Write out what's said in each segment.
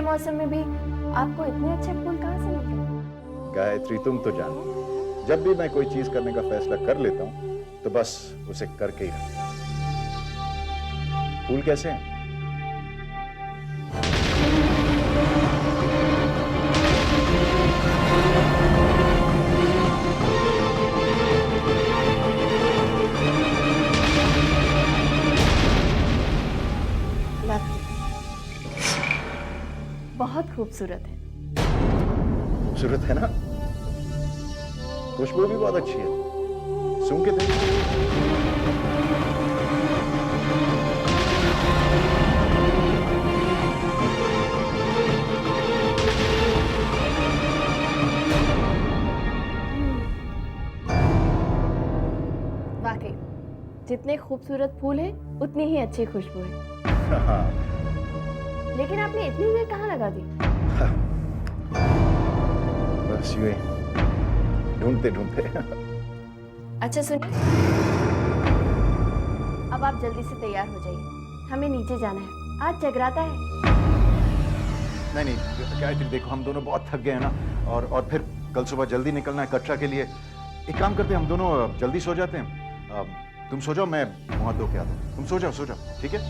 मौसम में भी आपको इतने अच्छे फूल कहाँ से मिल गए? गायत्री, तुम तो जानती हो, जब भी मैं कोई चीज करने का फैसला कर लेता हूँ तो बस उसे करके ही रहता हूं। फूल कैसे हैं? बहुत खूबसूरत है। खूबसूरत है ना? खुशबू भी बहुत अच्छी है। सूंघ के देख। वाकई जितने खूबसूरत फूल हैं उतनी ही अच्छी खुशबू है। हाँ। लेकिन आपने इतनी देर कहाँ लगा दी? बस यूं ही ढूंढते ढूंढते। अच्छा सुनिए, अब आप जल्दी से तैयार हो जाइए, हमें नीचे जाना है, आज जगराता है। नहीं नहीं गायत्री, देखो हम दोनों बहुत थक गए हैं ना, और फिर कल सुबह जल्दी निकलना है कटरा के लिए। एक काम करते हैं, हम दोनों जल्दी सो जाते हैं। तुम सो जाओ, मैं मुंह हाथ धो के आता हूँ। तुम सो जाओ, ठीक है?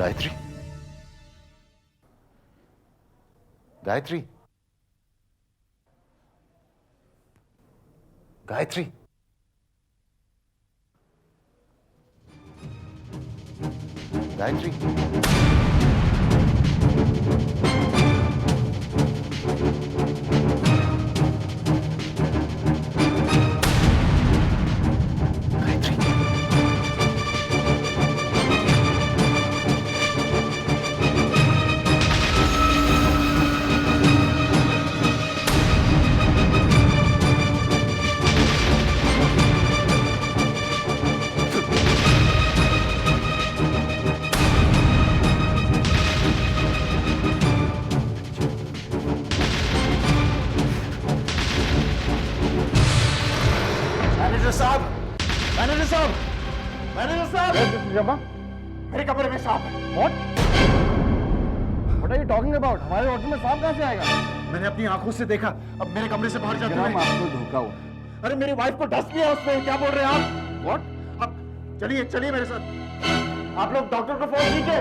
गायत्री, गायत्री, गायत्री, गायत्री, मैनेजर साहब, मैनेजर साहब, मैनेजर साहब, मेरे कमरे में सांप है। What? What are you talking about? हमारे होटल में सांप कहाँ से आएगा? मैंने अपनी आंखों से देखा, अब मेरे कमरे से बाहर जाते ग्राम हुए। आपको धोखा हुआ। अरे मेरी वाइफ को डस्ट लिया उसने, क्या बोल रहे हैं आप? What? अब चलिए चलिए मेरे साथ, आप लोग डॉक्टर को फोन कीजिए,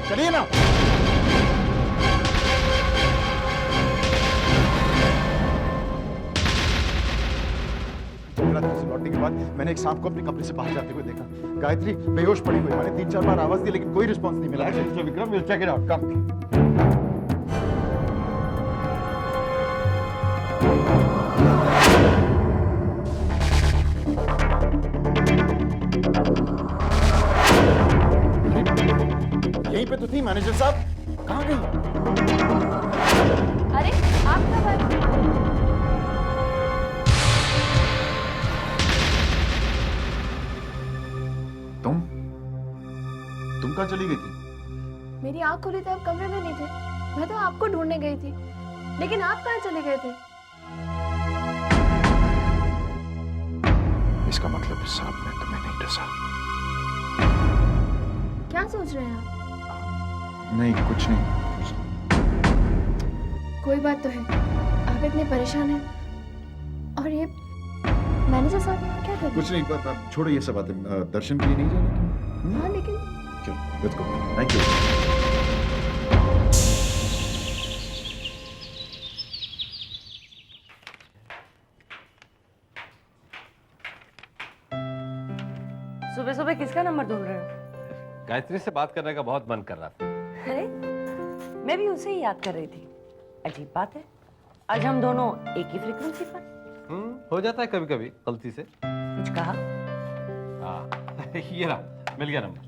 चलिए ना। रात्रि से लौटने के बाद मैंने एक सांप को अपने कमरे से बाहर जाते हुए देखा। गायत्री बेहोश पड़ी हुई, मैंने 3-4 बार आवाज दी लेकिन कोई रिस्पॉन्स नहीं मिला। Relax, Mr. Vikram. We'll check it out. Come. यहीं पे तो थी मैनेजर साहब, कहाँ गई? अरे आप कब आए? तुम कहाँ चली गई थी? मेरी आंख खुली तो आप कमरे में नहीं थे। मैं तो आपको ढूंढने गई थी, लेकिन आप कहाँ चले गए थे? इसका मतलब इस सांप ने तुम्हें नहीं डसा। क्या सोच रहे हैं आप? नहीं कुछ नहीं। कोई बात तो है, आप इतने परेशान हैं। और ये मैनेजर साहब क्या कर रहे कुछ नहीं, छोड़ो ये सब बातें। दर्शन के लिए नहीं जाना क्या? हैं? हाँ लेकिन चलो लेट्स गो। Thank you. सुबह सुबह किसका नंबर ढूंढ रहे हो? गायत्री से बात करने का बहुत मन कर रहा था। अरे मैं भी उसे ही याद कर रही थी। अजीब बात है, आज हम दोनों एक ही फ्रीक्वेंसी पर। हो जाता है कभी कभी गलती से। कुछ कहा? हाँ ये रहा, मिल गया नंबर।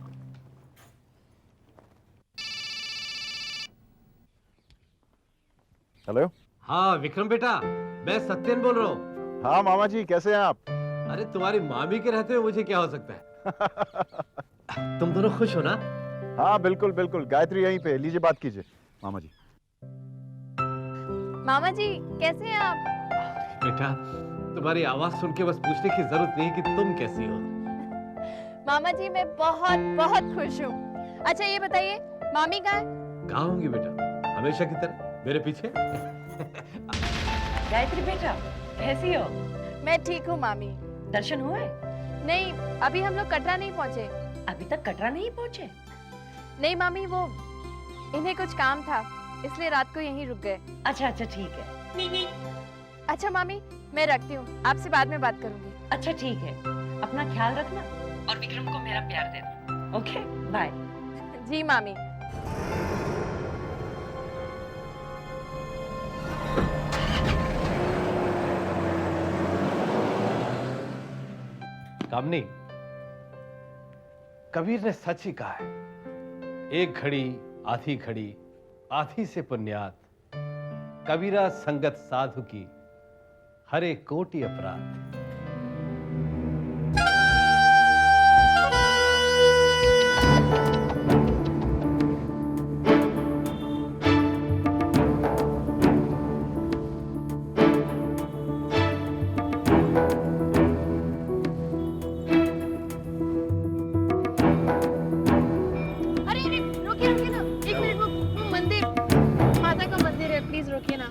हेलो। हाँ विक्रम बेटा, मैं सत्यन बोल रहा हूँ। हाँ मामा जी, कैसे हैं आप? अरे तुम्हारी मामी के रहते हुए मुझे क्या हो सकता है? तुम दोनों खुश हो ना? हाँ बिल्कुल बिल्कुल, गायत्री यहीं पे, लीजिए बात कीजिए। मामा जी। मामा जी कैसे हैं आप? बेटा तुम्हारी आवाज सुन के बस पूछने की जरूरत नहीं कि तुम कैसी हो। मामा जी मैं बहुत बहुत खुश हूँ। अच्छा ये बताइए मामी कहाँ है? कहाँ होंगी बेटा, हमेशा की तरह मेरे पीछे। गायत्री बेटा कैसी हो? मैं ठीक हूँ मामी। दर्शन हुए? नहीं अभी हम लोग कटरा नहीं पहुँचे। अभी तक कटरा नहीं पहुंचे? नहीं मामी, वो इन्हें कुछ काम था इसलिए रात को यहीं रुक गए। अच्छा अच्छा ठीक है। अच्छा मामी मैं रखती हूँ, आपसे बाद में बात करूंगी। अच्छा ठीक है, अपना ख्याल रखना और विक्रम को मेरा प्यार देना। Okay bye. जी मामी। कामनी, कबीर ने सच ही कहा है, एक घड़ी आधी घड़ी आधी से पुण्यात, कबीरा संगत साधु की हरे कोटि अपराध। अरे अरे रुकिए रुकिए ना, एक मिनट। वो मंदिर, माता का मंदिर है, प्लीज रुकिए ना।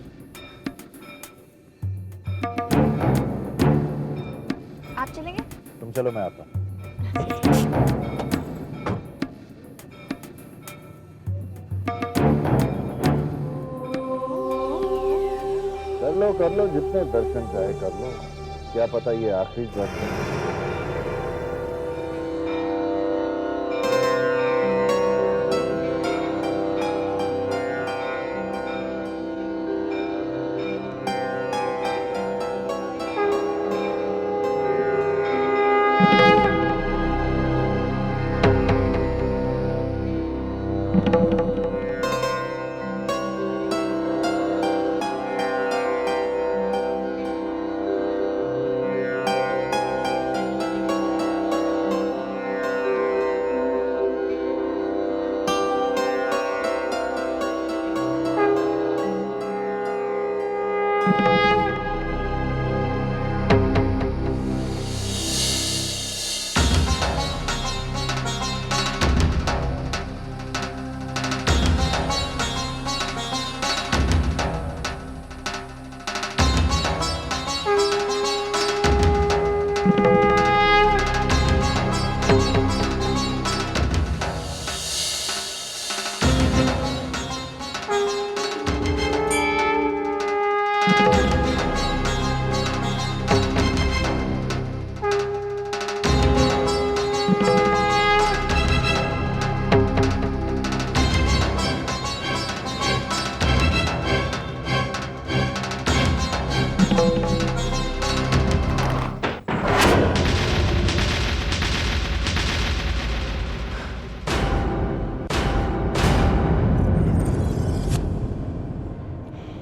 आप चलेंगे? तुम चलो, मैं आता हूँ। कर लो, जितने दर्शन चाहे कर लो। क्या पता ये आखिरी दर्शन।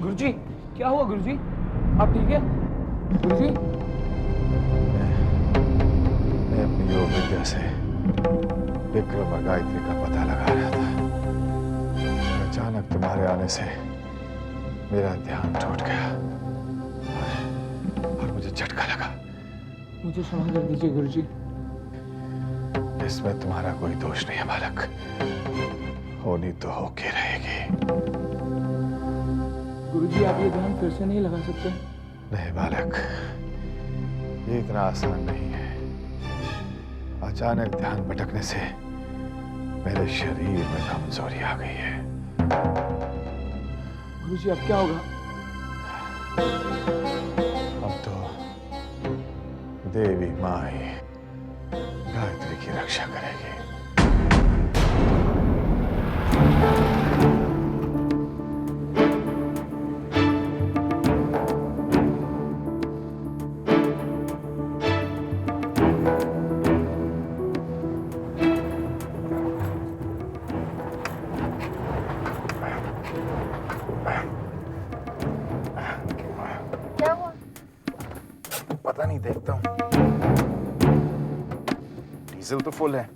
गुरुजी, क्या हुआ गुरुजी? आप ठीक है गुरुजी? मैं अपनी योग विद्या से विक्रम और गायत्री का पता लगा रहा था। अचानक तुम्हारे आने से मेरा ध्यान टूट गया और मुझे झटका लगा। मुझे क्षमा कर दीजिए गुरुजी। इसमें तुम्हारा कोई दोष नहीं है बालक, होनी तो होके रहेगी। गुरुजी, आप ये ध्यान फिर से नहीं लगा सकते? नहीं बालक, ये इतना आसान नहीं है। अचानक ध्यान भटकने से मेरे शरीर में कमजोरी आ गई है। गुरुजी, अब क्या होगा? अब तो देवी माँ ही गायत्री की रक्षा करेगी। क्या हुआ? पता नहीं, देखता हूँ। डीजल तो फुल है।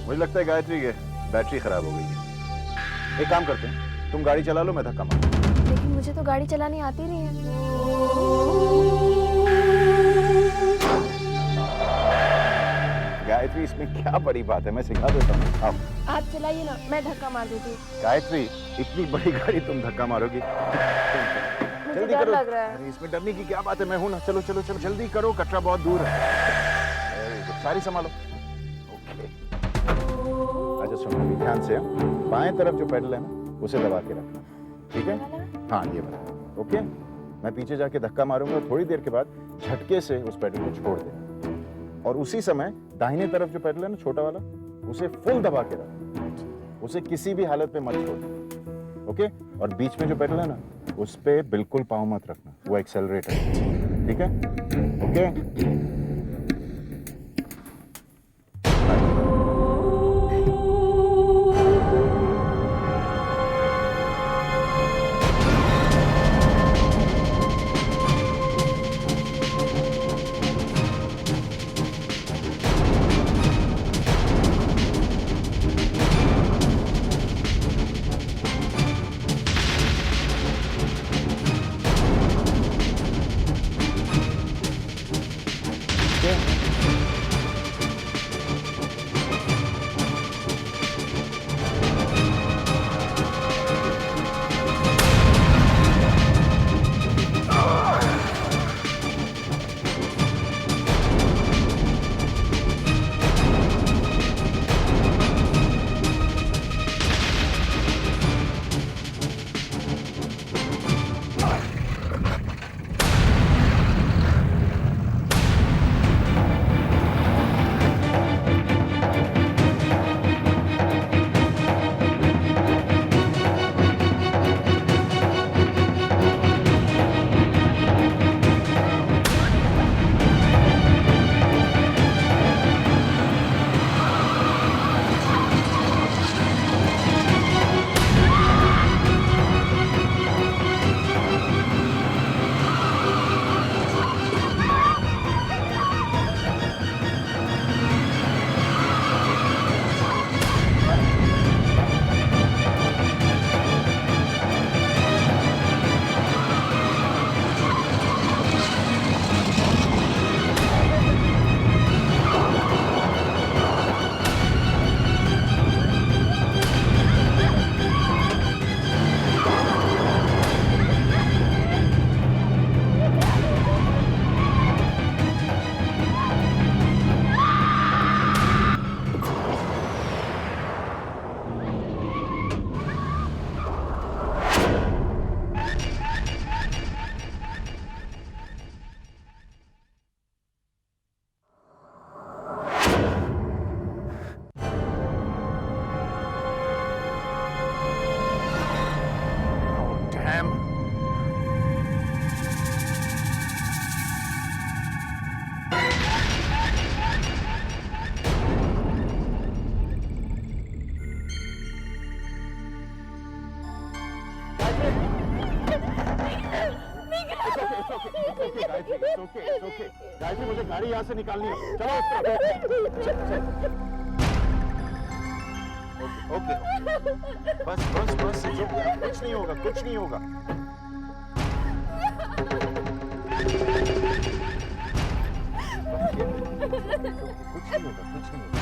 मुझे लगता है गायत्री के बैटरी खराब हो गई है। एक काम करते हैं, तुम गाड़ी चला लो, मैं धक्का मारूं। लेकिन मुझे तो गाड़ी चलानी आती नहीं है। गायत्री, इसमें क्या बड़ी बात है, मैं सिखा देता हूँ। आओ। आप चलाइए ना, मैं धक्का मार देती हूँ। गायत्री, इतनी बड़ी गाड़ी तुम धक्का मारोगी? मुझे जल्दी डर करो। लग रहा है। अरे इसमें डरने की क्या बात है, मैं हूं ना। चलो चलो चलो, जल्दी करो, कटरा बहुत दूर है। Very good, सारी संभालो। ओके। अच्छा सुनो, अभी ध्यान से। बाएं तरफ जो पेडल है ना, उसे दबा के रखना, ठीक है? हाँ, ये वाला। ओके, मैं पीछे जाके धक्का मारूंगा, थोड़ी देर के बाद झटके से उस पेडल को छोड़ देना और उसी समय दाहिने तरफ जो पेडल है ना, छोटा वाला, उसे फुल दबा के रखना। उसे किसी भी हालत पे मत छोड़ना। ओके? और बीच में जो पेडल है ना, उस पे बिल्कुल पाँव मत रखना, वो एक्सेलरेटर है। ठीक है? ओके? ओके गायत्री, मुझे गाड़ी यहाँ से निकालनी है, चलो उस तरफ। ओके ओके, बस बस बस, कुछ नहीं होगा, कुछ नहीं होगा। कुछ नहीं होगा, कुछ नहीं होगा।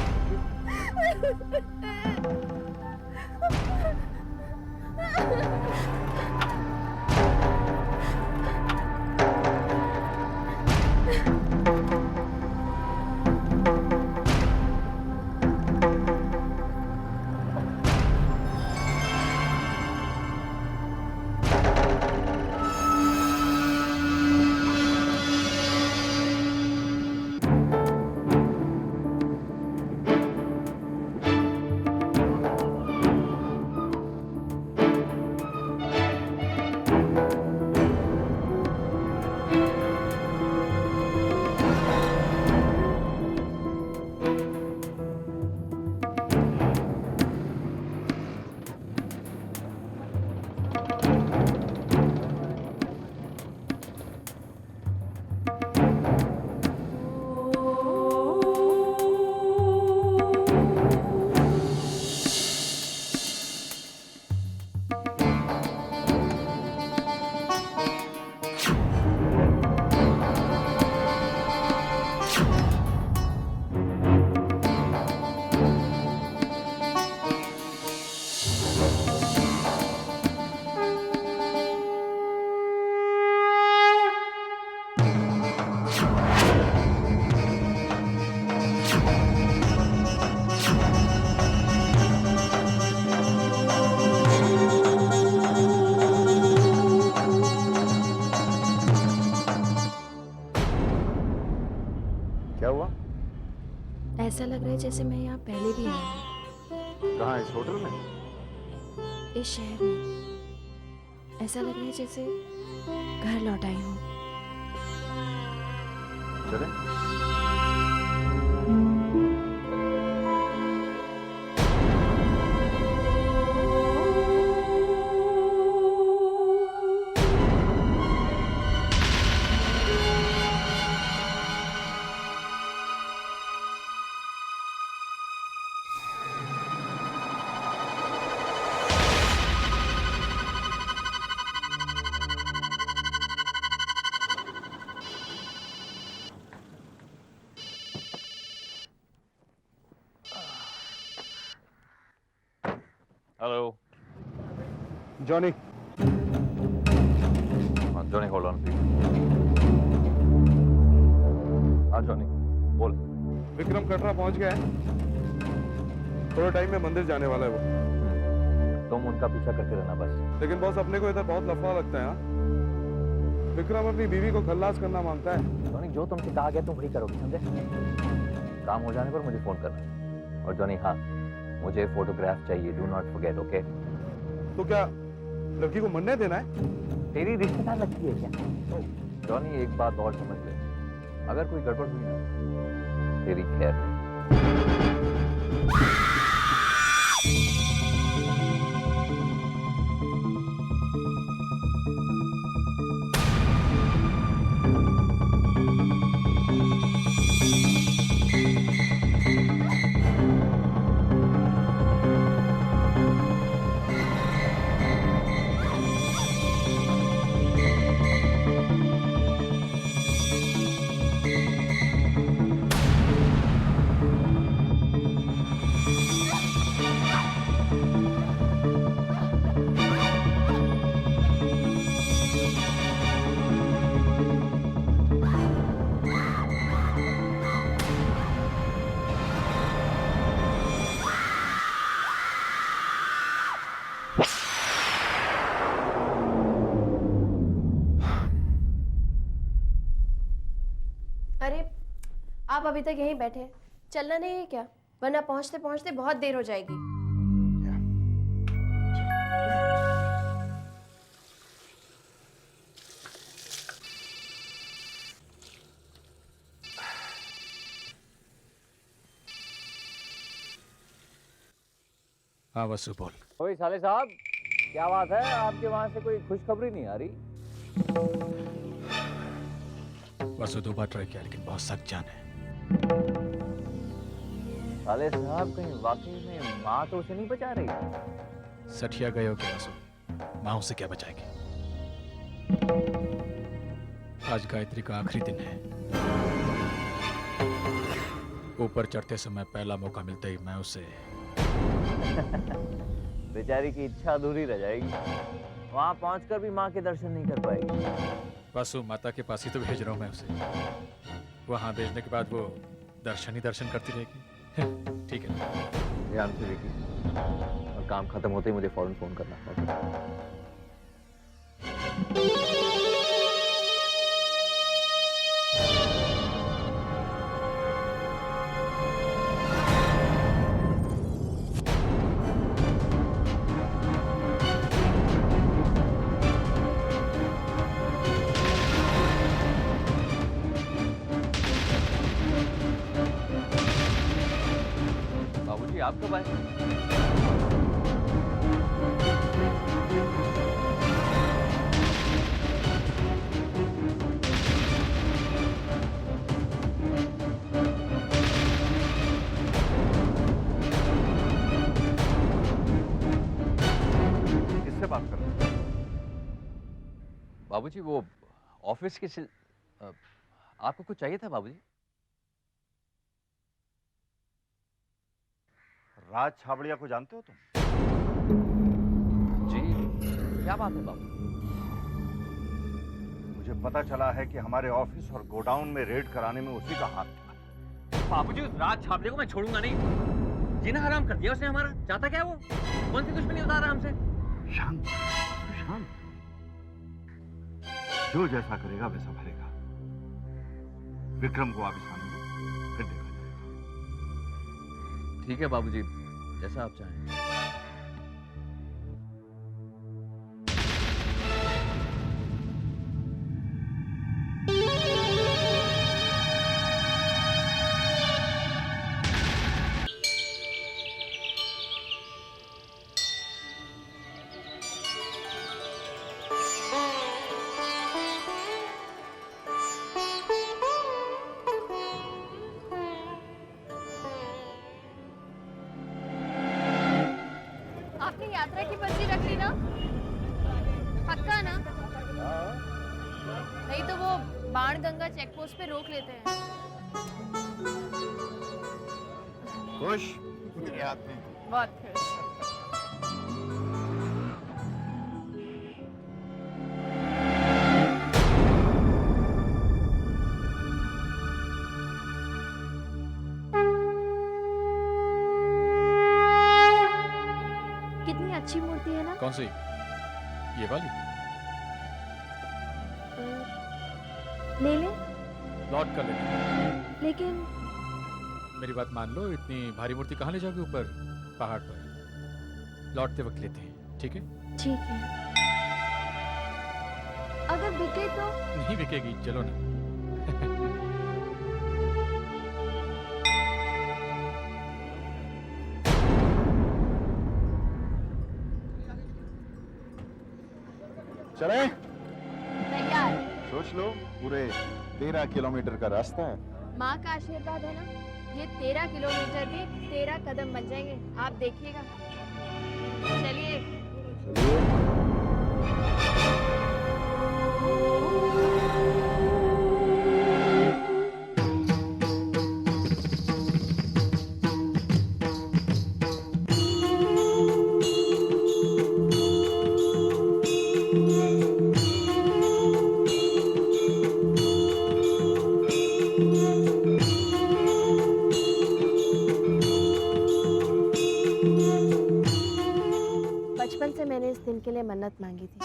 क्या हुआ? ऐसा लग रहा है जैसे मैं यहाँ पहले भी आई हूँ। कहाँ, इस होटल में? इस शहर में ऐसा लग रहा है जैसे घर लौट आई हूँ। चले? Hello. Johnny, Johnny, hold on, please. हाँ, Johnny, बोल। विक्रम कटरा पहुंच गया है। थोड़ा टाइम में मंदिर जाने वाला है वो। तुम उनका पीछा करते रहना बस। लेकिन बॉस, अपने को इधर बहुत लफड़ा लगता है। हाँ, विक्रम अपनी बीवी को खल्लास करना मांगता है। जॉनी, जो तुमसे कहा गया तुम वही करोगे, समझे? काम हो जाने पर मुझे फोन करना। और जॉनी, हाँ, मुझे फोटोग्राफ चाहिए, डू नॉट फॉरगेट, ओके? तो क्या लड़की को मरने देना है? तेरी रिश्तेदार लगती है क्या? जॉनी, एक बात और समझ ले, अगर कोई गड़बड़ हुई ना, तेरी खैर नहीं। अरे आप अभी तक यहीं बैठे हैं, चलना नहीं है क्या? वरना पहुंचते पहुंचते बहुत देर हो जाएगी। हाँ वसु, बोल। ओए साले साहब, क्या बात है? आपके वहां से कोई खुशखबरी नहीं आ रही? परसों 2 बार ट्राई किया लेकिन बहुत सख्त जान है। साले साहब कहीं वाकई में माँ तो उसे नहीं बचा रही? सठिया गए हो क्या वासु? माँ उसे क्या बचाएगी? आज गायत्री का आखिरी दिन है। ऊपर चढ़ते समय पहला मौका मिलते ही मैं उसे बेचारी की इच्छा अधूरी रह जाएगी। वहां पहुंचकर भी माँ के दर्शन नहीं कर पाएगी। वासु माता के पास ही तो भेज रहा हूँ मैं उसे। वहां भेजने के बाद वो दर्शन ही दर्शन करती रहेगी। ठीक है ना? ध्यान से विकी, और काम खत्म होते ही मुझे फौरन फोन करना। बाबूजी आप कब आए? किससे बात कर रहे हो? बाबूजी वो ऑफिस के आपको कुछ चाहिए था बाबूजी? राज छाबड़िया को जानते हो तुम? जी, क्या बात है बाबू? मुझे पता चला है कि हमारे ऑफिस और गोडाउन में रेड कराने में उसी का हाथ था। बाबूजी उस राज छाबड़े को मैं छोड़ूंगा नहीं। जीना हराम कर दिया उसने हमारा। चाहता क्या वो? कौन सी दुश्मनी उतार रहा हमसे? शांत, शांत। जो जैसा करेगा वैसा भरेगा। विक्रम को वापस आने दो, फिर देखा जाएगा। ठीक है बाबूजी, जैसा आप चाहें। आपने यात्रा की पर्ची रख ली ना? पक्का ना? नहीं तो वो बाणगंगा चेक पोस्ट पे रोक लेते हैं। खुश? मेरे हाथ में बहुत खुश। कितनी अच्छी मूर्ति है ना? कौन सी? ये वाली? ले ले। लौट कर लेना। लेकिन मेरी बात मान लो, इतनी भारी मूर्ति कहाँ ले जाओगे ऊपर पहाड़ पर? लौटते वक्त लेते हैं, ठीक है? ठीक है। अगर बिके तो? नहीं बिकेगी, चलो ना। चले? तैयार। सोच लो, पूरे 13 किलोमीटर का रास्ता है। माँ का आशीर्वाद है ना, ये 13 किलोमीटर भी 13 कदम बन जाएंगे। आप देखिएगा। चलिए। बचपन से मैंने इस दिन के लिए मन्नत मांगी थी।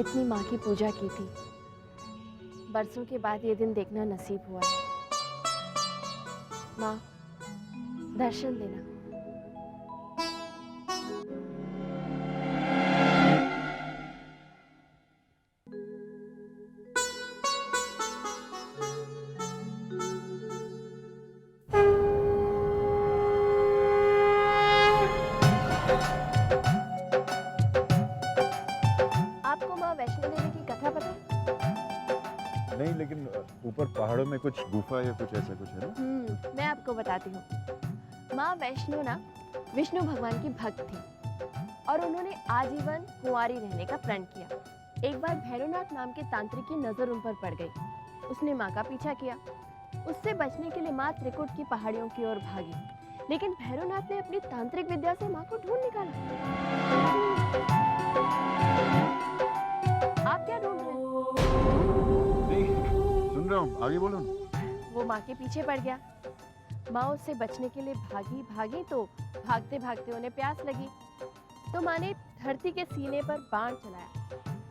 इतनी माँ की पूजा की थी। बरसों के बाद ये दिन देखना नसीब हुआ है। माँ, दर्शन देना। आपको माँ वैष्णो देवी की कथा पता है? नहीं, लेकिन ऊपर पहाड़ों में कुछ गुफा या कुछ ऐसा कुछ है ना? मैं आपको बताती हूँ। माँ वैष्णो ना विष्णु भगवान की भक्त थी और उन्होंने आजीवन कुंवारी रहने का प्रण किया। एक बार भैरवनाथ नाम के तांत्रिक की नजर उन पर पड़ गई। उसने माँ का पीछा किया। उससे बचने के लिए माँ त्रिकुट की पहाड़ियों की ओर भागी, लेकिन भैरवनाथ ने अपनी तांत्रिक विद्या से माँ को ढूंढ निकाला। आप क्या ढूंढ रहे हैं? नहीं, सुन रहा हूँ, आगे बोलो ना। वो माँ के पीछे पड़ गया। माँ उससे बचने के लिए भागी भागी तो भागते भागते उन्हें प्यास लगी, तो माँ ने धरती के सीने पर बाण चलाया।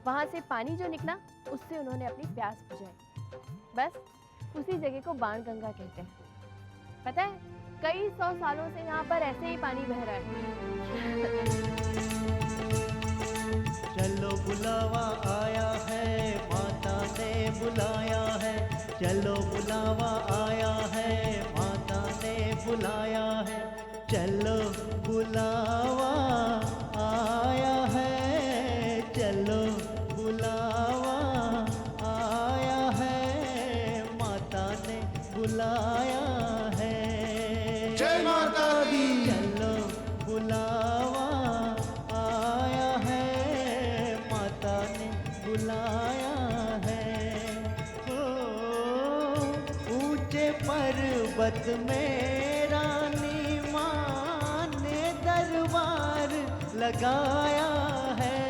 वहां से पानी जो निकला उससे उन्होंने अपनी प्यास बुझाई। बस उसी जगह को बाण गंगा कहते हैं। पता है, कई 100 सालों से यहाँ पर ऐसे ही पानी बह रहा है। चलो बुलावा आया है, माता ने बुलाया है। चलो बुलावा आया है, माता ने बुलाया है। चलो बुलावा आया है, चलो बुलावा आया है, माता ने बुलाया है। जय माता दी। चलो बुलावा आया है, माता ने बुलाया है। ओ ऊंचे पर्वत में रानी माँ ने दरबार लगाया है।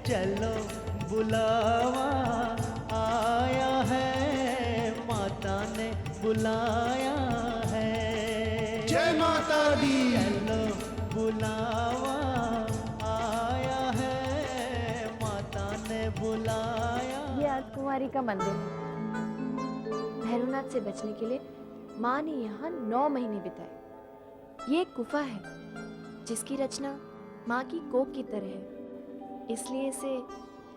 चलो बुलावा आया है, माता ने बुलाया है। जय माता दी। चलो बुलावा आया है, माता ने बुलाया। ये अर्धकुंवारी का मंदिर है। भैरवनाथ से बचने के लिए माँ ने यहाँ 9 महीने बिताए। ये एक गुफा है जिसकी रचना माँ की कोख की तरह है, इसलिए इसे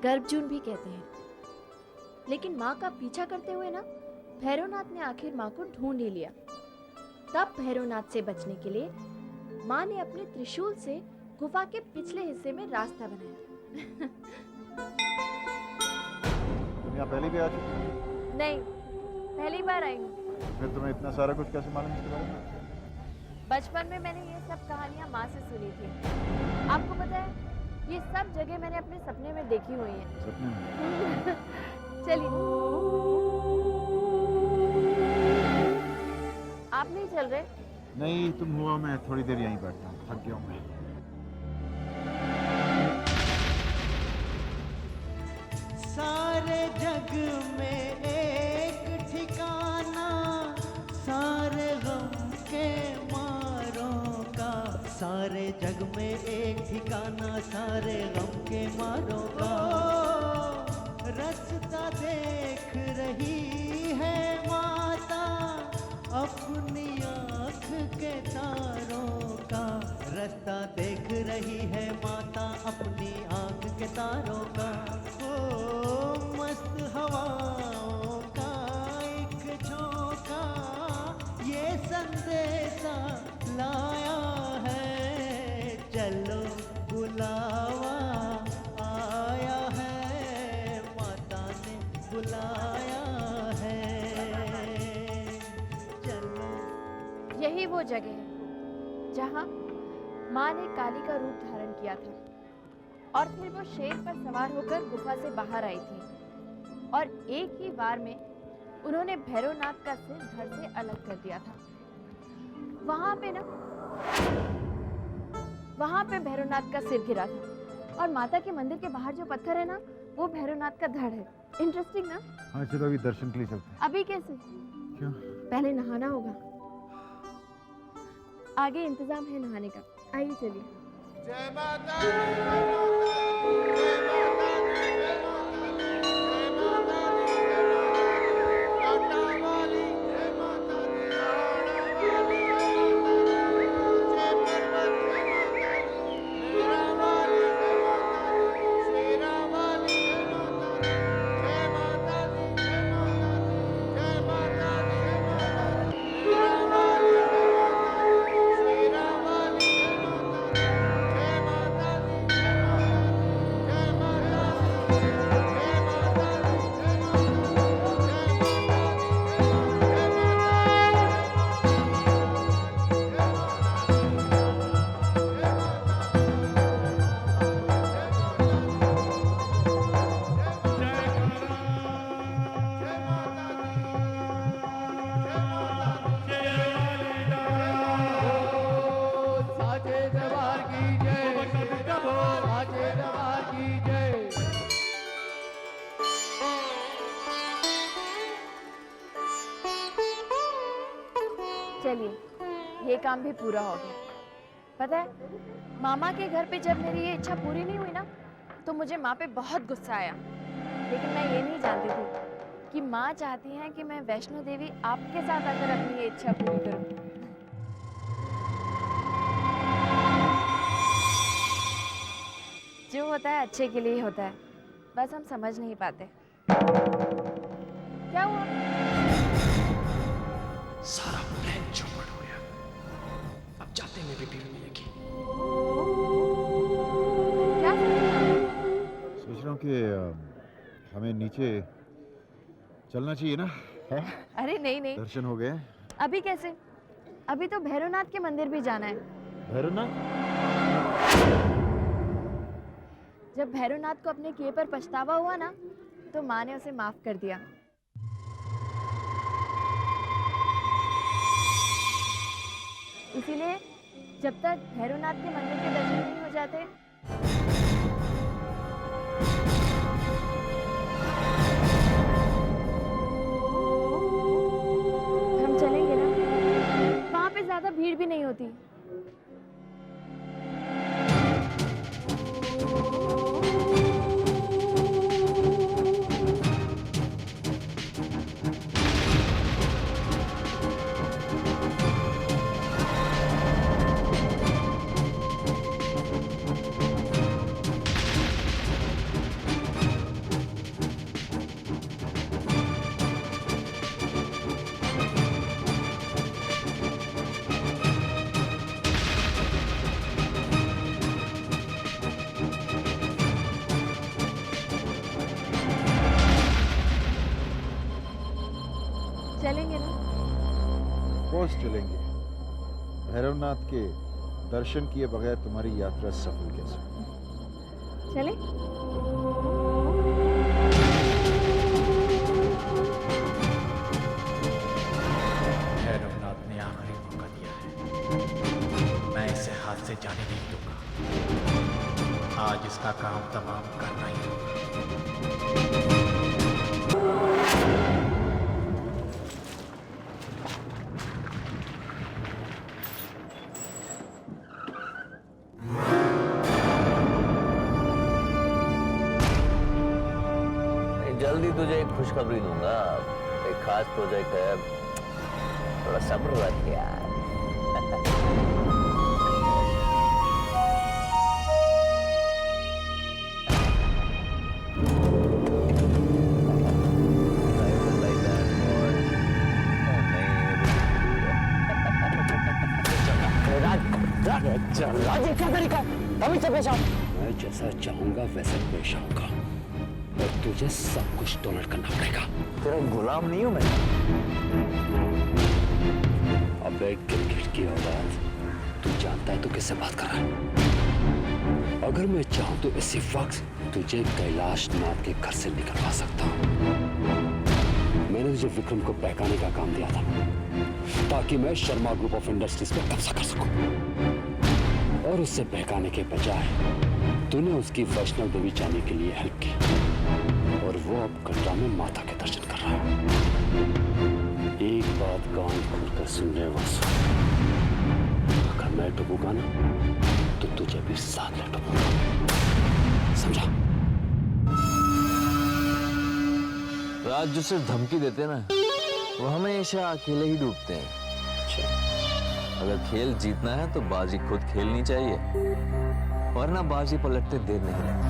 गर्भजून भी कहते हैं। लेकिन माँ का पीछा करते हुए ना भैरवनाथ ने आखिर माँ को ढूंढ ही लिया। तब भैरवनाथ से बचने के लिए माँ ने अपने त्रिशूल से गुफा के पिछले हिस्से में रास्ता बनाया। तुम यहाँ पहले भी आ चुकी हो? नहीं, पहली बार आई हूँ। फिर तुम्हें इतना सारा कुछ कैसे मालूम इसके बारे में? बचपन में मैंने ये सब कहानियाँ माँ से सुनी थी। आपको पता है, ये सब जगह मैंने अपने सपने में देखी हुई हैं। सपने में? चलिए। आप नहीं चल रहे? नहीं, तुम हुआ, मैं थोड़ी देर यहीं बैठता हूँ, थक गया हूँ मैं। सारे जग में एक ठिकाना, सारे गम के मारों का। सारे जग में एक ठिकाना, सारे गम के मारों का। रास्ता देख रही है माता अपनी आँख के तारों का। रास्ता देख रही है माता अपनी आँख के तारों का। ओ मस्त हवाओं का एक झोंका ये संदेशा लाया है। चलो बुलावा आया है, माता ने बुलाया है। चलो। यही वो जगह है जहाँ माँ ने काली का रूप धारण किया था और फिर वो शेर पर सवार होकर गुफा से बाहर आई थी और एक ही बार में उन्होंने भैरवनाथ का सिर धड़ से अलग कर दिया था। वहां पे भैरवनाथ का सिर गिरा था और माता के मंदिर के बाहर जो पत्थर है ना, वो भैरवनाथ का धड़ है। इंटरेस्टिंग ना? हाँ चलो अभी दर्शन के लिए चलते हैं। अभी कैसे? क्यों? पहले नहाना होगा। आगे इंतजाम है नहाने का। आइए चलिए। जय माता दी, जय माता दी, जय माता दी, जय माता दी, जय माता दी, आटा वाली, जय माता दी, आड़ा वाली, जय माता दी, जय पर्वत, जय माता दी, मेरा वाली, जय माता दी, जय माता दी, जय माता दी, जय माता दी, जय माता दी, मेरा वाली, जय माता दी, मेरा वाली, जय माता दी, जय माता दी, जय माता दी, जय चलिए, ये काम भी पूरा हो गया। पता है, मामा के घर पे जब मेरी ये इच्छा पूरी नहीं हुई ना, तो मुझे माँ पे बहुत गुस्सा आया। लेकिन मैं ये नहीं जानती थी कि माँ चाहती हैं कि मैं वैष्णो देवी आपके साथ आकर अपनी ये इच्छा पूरी करूं। जो होता है अच्छे के लिए ही होता है, बस हम समझ नहीं पाते। क्या हुआ? सारा प्लान चौपट हो गया। अब जाते में भी भीड़ मिलेगी। क्या सोच रहा हूँ कि हमें नीचे चलना चाहिए ना? है? अरे नहीं नहीं, दर्शन हो गए। अभी कैसे? अभी तो भैरवनाथ के मंदिर भी जाना है। भैरवनाथ? जब भैरवनाथ को अपने किए पर पछतावा हुआ ना, तो माँ ने उसे माफ कर दिया। इसीलिए जब तक भैरवनाथ के मंदिर के दर्शन नहीं हो जाते, हम चलेंगे ना? वहाँ पे ज्यादा भीड़ भी नहीं होती। चलेंगे ना? कोर्स चलेंगे। भैरवनाथ के दर्शन किए बगैर तुम्हारी यात्रा सफल कैसे? चले? भैरवनाथ ने आखिरी मौका दिया है, मैं इसे हाथ से जाने नहीं दूंगा। आज इसका काम तमाम करना ही होगा। जल्दी तुझे एक खुशखबरी दूंगा। एक खास प्रोजेक्ट है, थोड़ा सब्र रख यार। राज, क्या तरीका है? अभी से पेश आओ। मैं जैसा चाहूंगा वैसे पेश आऊंगा, और तुझे सब कुछ टॉलरेट करना पड़ेगा। तेरा गुलाम नहीं हूं मैं। अबे गिरगिट की औलाद, तू जानता है तू किससे बात कर रहा है? अगर मैं चाहूं तो इसी वक्त तुझे कैलाश नाथ के घर से निकलवा सकता हूं। मैंने तुझे विक्रम को बहकाने का काम दिया था, ताकि मैं शर्मा ग्रुप ऑफ इंडस्ट्रीज पर कब्जा कर सकूं। और उससे बहकाने के बजाय तूने उसकी वैष्णव देवी जाने के लिए हेल्प की, और वो अब कटरा में माता के दर्शन कर रहा है। एक बात कान खोलकर सुन ले वासु, अगर मैं डूबूंगा ना, तो तुझे भी साथ ले डूबूंगा, समझा? राज जो सिर्फ धमकी देते ना, वो हमेशा अकेले ही डूबते हैं। अगर खेल जीतना है तो बाजी खुद खेलनी चाहिए, वरना बाजी पलटते देर नहीं लगती।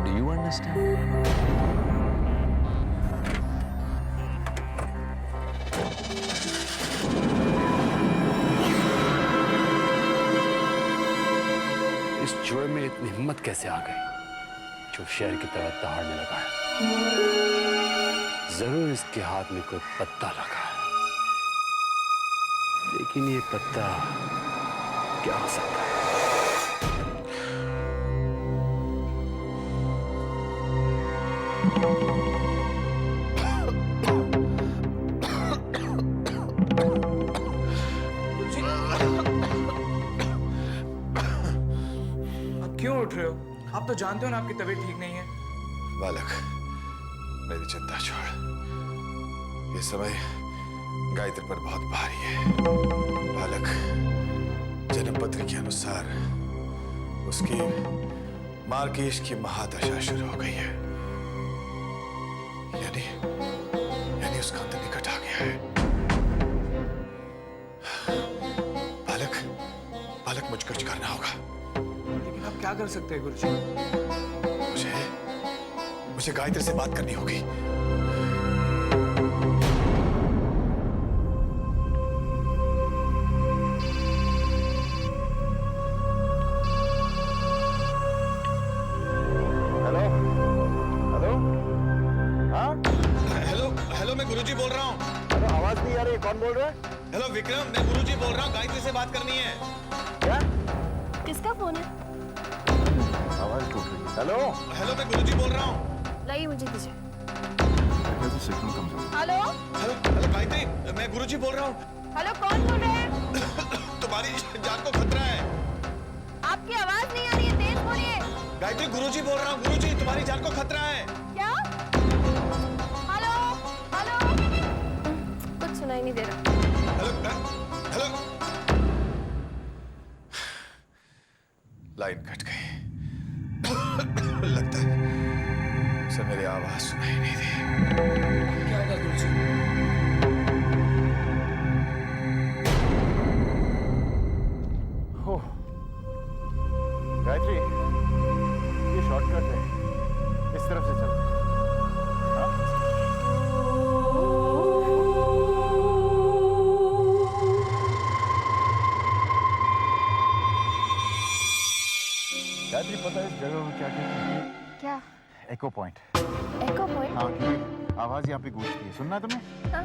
Do you understand? इस जुए में इतनी हिम्मत कैसे आ गई जो शेर की तरह दहाड़ने लगा है? जरूर इसके हाथ में कोई पत्ता लगा है, लेकिन ये पत्ता क्या हो सकता है? आप क्यों उठ रहे हो? आप तो जानते हो ना आपकी तबीयत ठीक नहीं है। बालक, मेरी चिंता छोड़। ये समय गायत्री पर बहुत भारी है। बालक जन्मपत्र के अनुसार उसकी मार्केश की महादशा शुरू हो गई है। यानी उसका अंत निकट आ गया है। बालक मुझ कुछ करना होगा। लेकिन आप क्या कर सकते हैं गुरुजी? मुझे गायत्री से बात करनी होगी। हेलो हेलो, हाँ हेलो मैं गुरुजी बोल रहा हूँ। हेलो, आवाज नहीं आ रही, कौन बोल रहा है? हेलो विक्रम, मैं गुरुजी बोल रहा हूँ, गायत्री से बात करनी है। क्या? किसका फोन है? आवाज टूट रही है। हेलो मैं गुरुजी बोल रहा हूँ। लाइए मुझे दीजिए। सिग्नल कमजोर। हेलो हेलो गायत्री, मैं गुरुजी बोल रहा हूँ। हेलो, कौन बोल रहे हैं? तुम्हारी जान को खतरा है। आपकी आवाज नहीं आ रही है, तेज बोलिए। गायत्री, गुरुजी बोल रहा हूँ। गुरुजी, तुम्हारी जान को खतरा है। क्या? हेलो हेलो, कुछ सुनाई नहीं दे रहा। हेलो लाइन कट गई। लगता है उसे मेरी आवाज सुनाई नहीं दी। क्या होगा गुरुजी? हो गायत्री, ये शॉर्टकट है, इस तरफ से चलते हैं। हाँ? गायत्री, पता है इस जगह को क्या कहते हैं? क्या? एको पॉइंट। एको पॉइंट? हाँ, क्योंकि आवाज यहाँ पे गूंजती है। सुनना है तुम्हें? हाँ।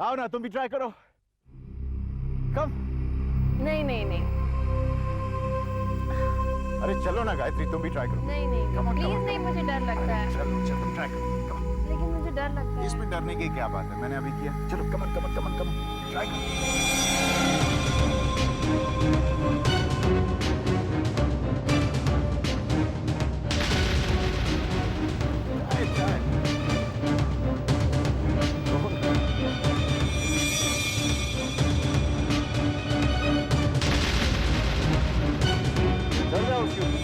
आओ ना, तुम भी ट्राई करो। कम। नहीं नहीं नहीं अरे चलो ना गायत्री, तुम भी ट्राई करो। नहीं नहीं, Come on, please come on, नहीं, मुझे डर लगता है। चलो चलो ट्राई करो। Come on. लेकिन मुझे डर लगता है। इसमें डरने की क्या बात है? मैंने अभी किया। चलो कमन कमन कमन कमन ट्राई करो। चल जाओ उसके ऊपर।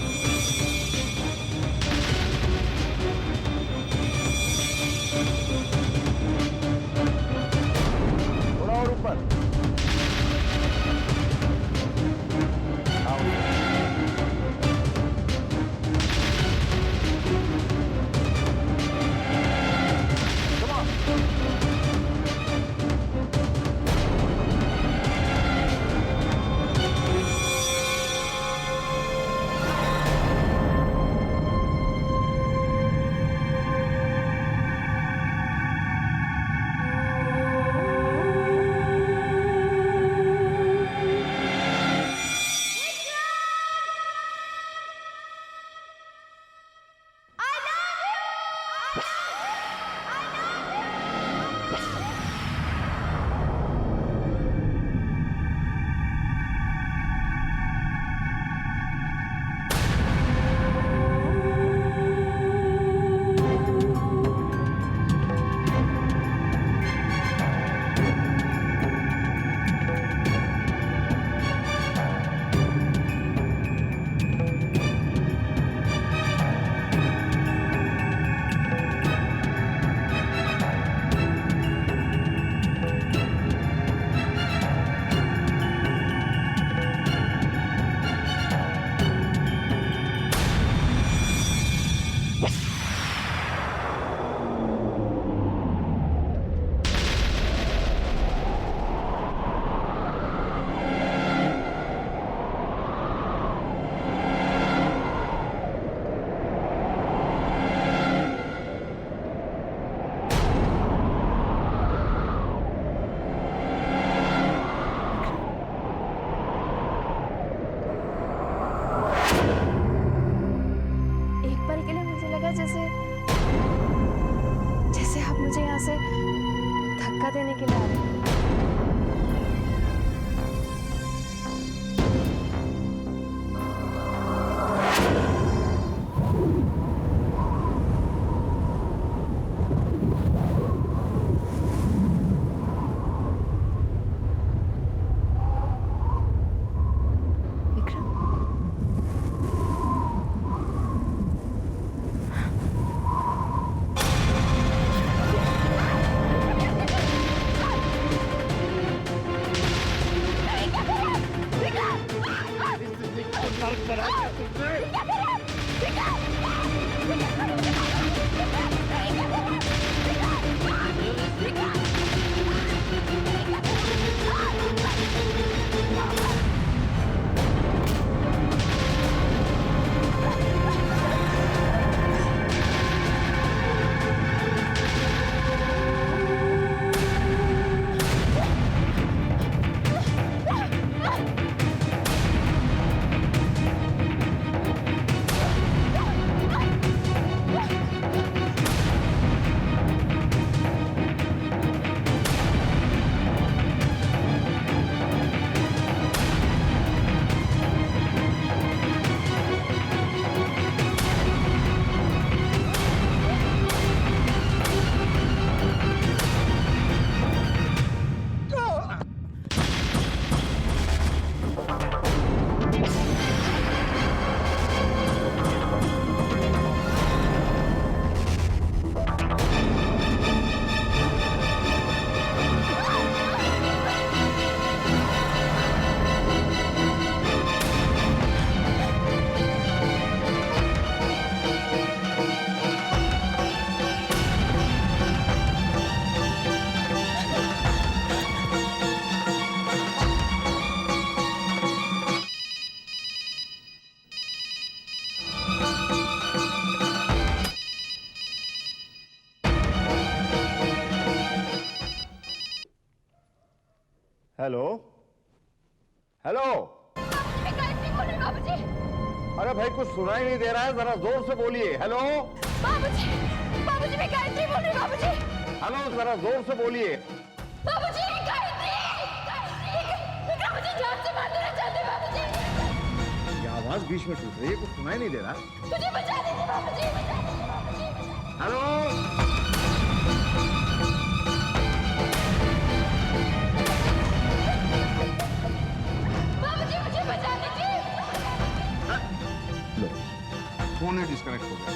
थोड़ा और ऊपर। यहाँ से धक्का देने के लिए आ रहे हैं। Hello hello. अरे भाई कुछ सुनाई नहीं दे रहा है, जरा जोर से बोलिए। हेलो बाबूजी, बाबूजी मैं गायत्री बोल रही हूँ बाबूजी। हेलो, जरा जोर से बोलिए। बाबूजी गायत्री, विक्रम मुझे जान से मार देना चाहते हैं बाबूजी। ये आवाज बीच में टूट रही है, कुछ सुनाई नहीं दे रहा। मुझे बचा लीजिए बाबूजी, बचा लीजिए बाबूजी। हेलो बाबूजी मुझे बचा लीजिए। लो, फोन ही डिस्कनेक्ट हो गया।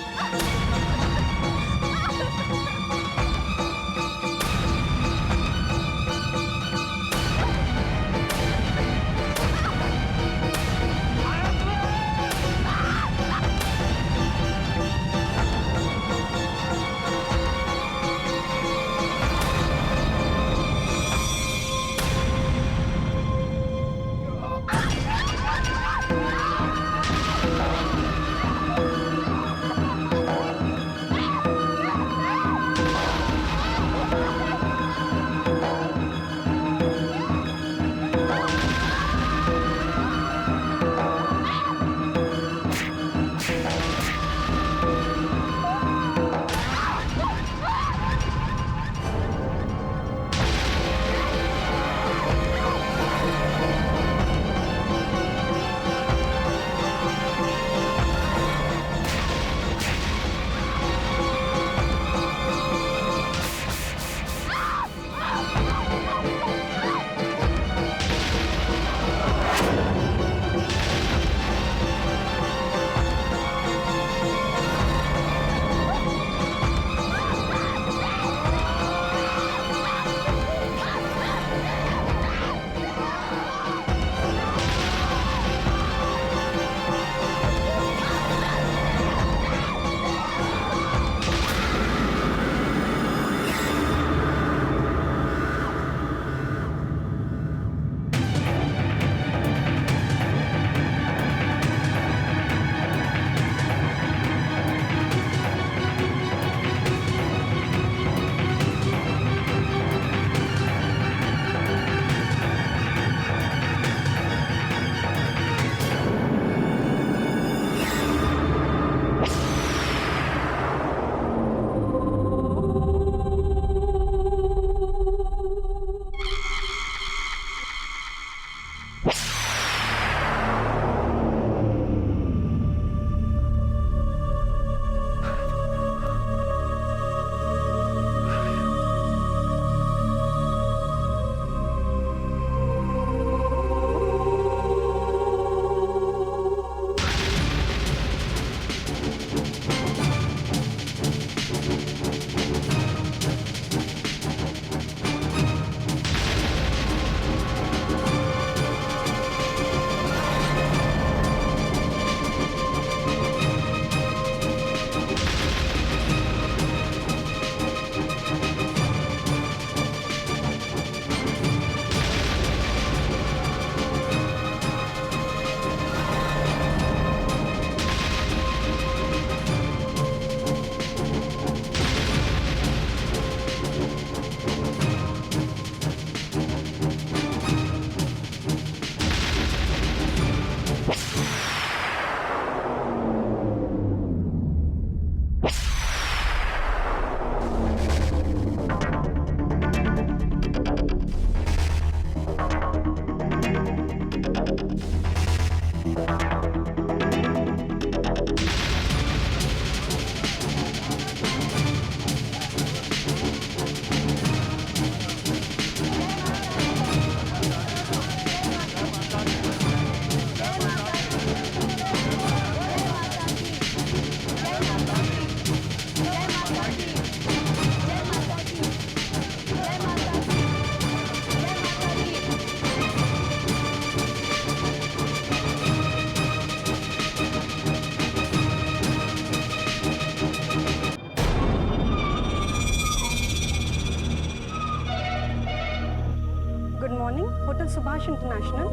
morning, Hotel Subhash International.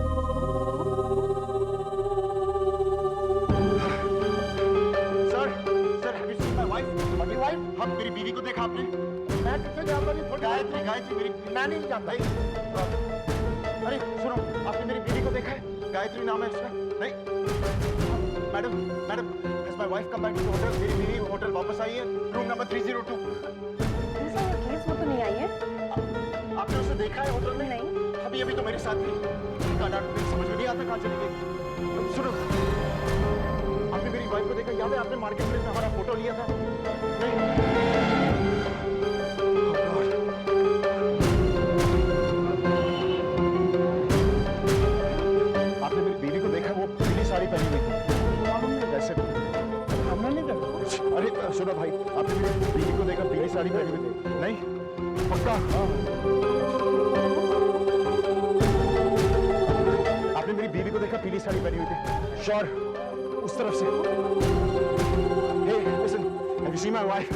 Sir have you seen my wife? My wife? हाँ, मेरी बीवी को देखा आपने? मैं किससे जानता नहीं? गायत्री मेरी मैं नहीं जानता। अरे सुनो, आपने मेरी बीवी को देखा है? गायत्री नाम है उसका? नहीं? Madam has my wife come back to the hotel? मेरी बीवी होटल वापस आई है, रूम नंबर 302। वो तो नहीं आई है। आपने उसे देखा है होटल में? नहीं। अभी तो मेरे साथ थी। समझ में नहीं आता कहाँ चली गई। सुनो, आपने मेरी वाइफ को देखा? याद है आपने मार्केट प्लेस में हमारा फोटो लिया था? नहीं। आपने मेरी बीवी को देखा? वो पीली साड़ी पहनी हुई थी। मालूम नहीं कैसे हमने नहीं देखा। अरे सुनो भाई, आपने मेरी बीवी को देखा पीली साड़ी पहनी हुई थी? नहीं पक्का? हाँ। आपने मेरी बीवी को देखा पीली साड़ी पहनी हुई थी? श्योर? उस तरफ से? Hey, listen, have you seen my wife?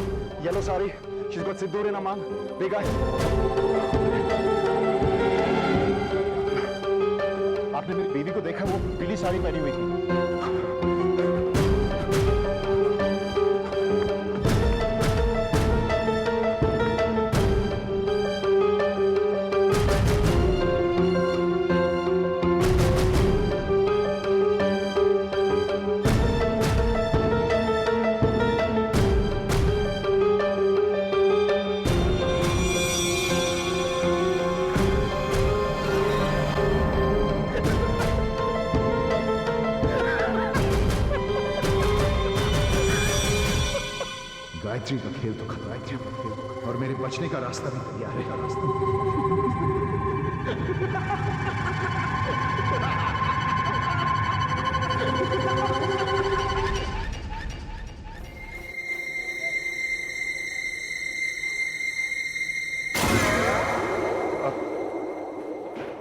Yellow sari. She's got sindoor in her mouth. Big eyes. आपने मेरी बीवी को देखा? वो पीली साड़ी पहनी हुई थी? गायत्री का खेल तो खत्म, गायत्री का खेल और मेरे बचने का रास्ता भी तैयार है।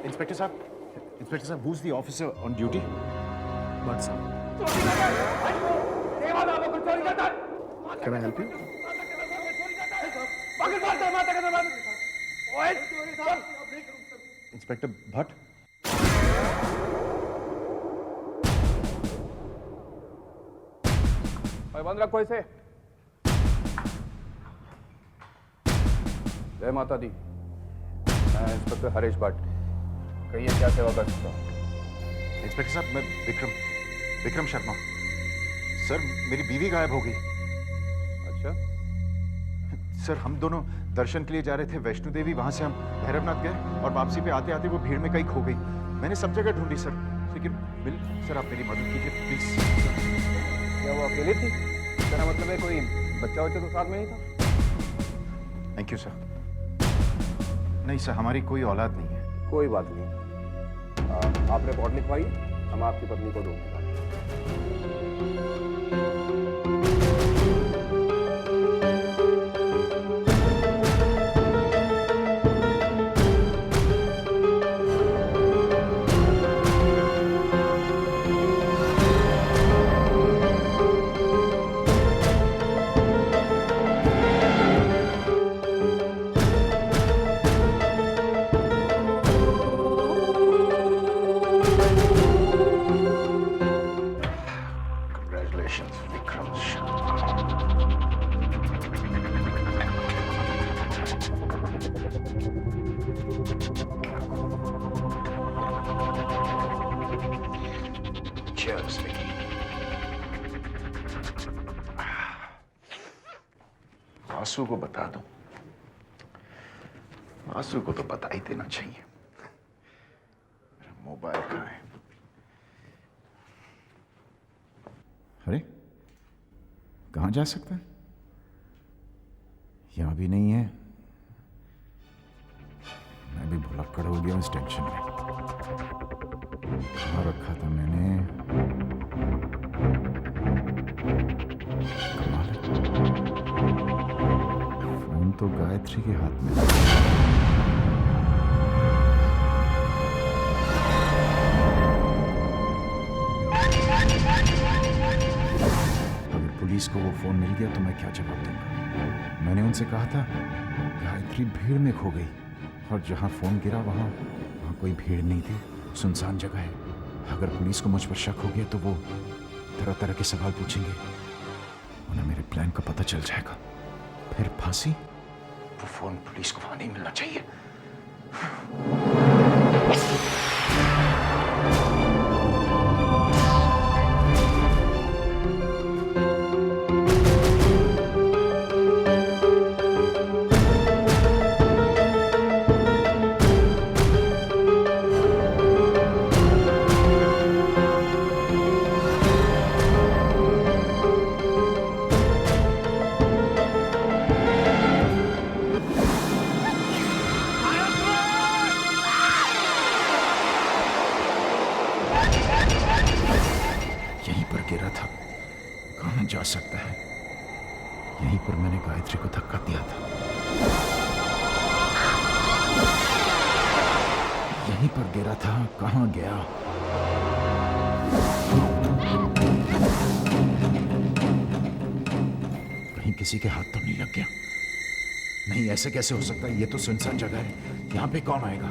इंस्पेक्टर साहब, who's the officer on duty? But sir. Can I help you? Inspector Bhatt? बंद रखो इसे। जय माता दी। मैं इंस्पेक्टर हरीश भट्ट। कहिए क्या सेवा कर सकता हूँ? इंस्पेक्टर साहब, मैं विक्रम शर्मा। सर, मेरी बीवी गायब हो गई। अच्छा? सर, हम दोनों दर्शन के लिए जा रहे थे वैष्णो देवी। वहां से हम भैरवनाथ गए और वापसी पे आते आते वो भीड़ में कहीं खो गई। मैंने सब जगह ढूंढी सर, लेकिन सर आप मेरी मदद कीजिए प्लीज। क्या वो अकेली थी? मेरा मतलब है कोई बच्चा तो साथ में नहीं था? Thank you sir. नहीं सर, हमारी कोई औलाद नहीं है। कोई बात नहीं। आप रिपोर्ट लिखवाइए, हम आपकी पत्नी को ढूंढेंगे। आंसू को बता दूं? आंसू को तो बता ही देना चाहिए। मेरा मोबाइल कहाँ है? अरे कहाँ जा सकता है? यहां भी नहीं है। मैं भी भुलक्कड़ हो गया इस टेंशन में। कहाँ रखा था मैंने? कमाल है, फोन तो गायत्री के हाथ में। अगर पुलिस को वो फोन मिल गया तो मैं क्या जवाब दूंगा? मैंने उनसे कहा था गायत्री भीड़ में खो गई और जहां फोन गिरा वहां कोई भीड़ नहीं थी, सुनसान जगह है। अगर पुलिस को मुझ पर शक हो गया तो वो तरह तरह के सवाल पूछेंगे, उन्हें मेरे प्लान का पता चल जाएगा। फिर फांसी। वो फोन पुलिस को वहां नहीं मिलना चाहिए। यहीं पर गिरा था, कहां जा सकता है? यहीं पर मैंने गायत्री को धक्का दिया था। यहीं पर गिरा था, कहां गया? कहीं किसी के हाथ तो नहीं लग गया? नहीं, ऐसे कैसे हो सकता है? ये तो सुनसान जगह है, यहां पे कौन आएगा?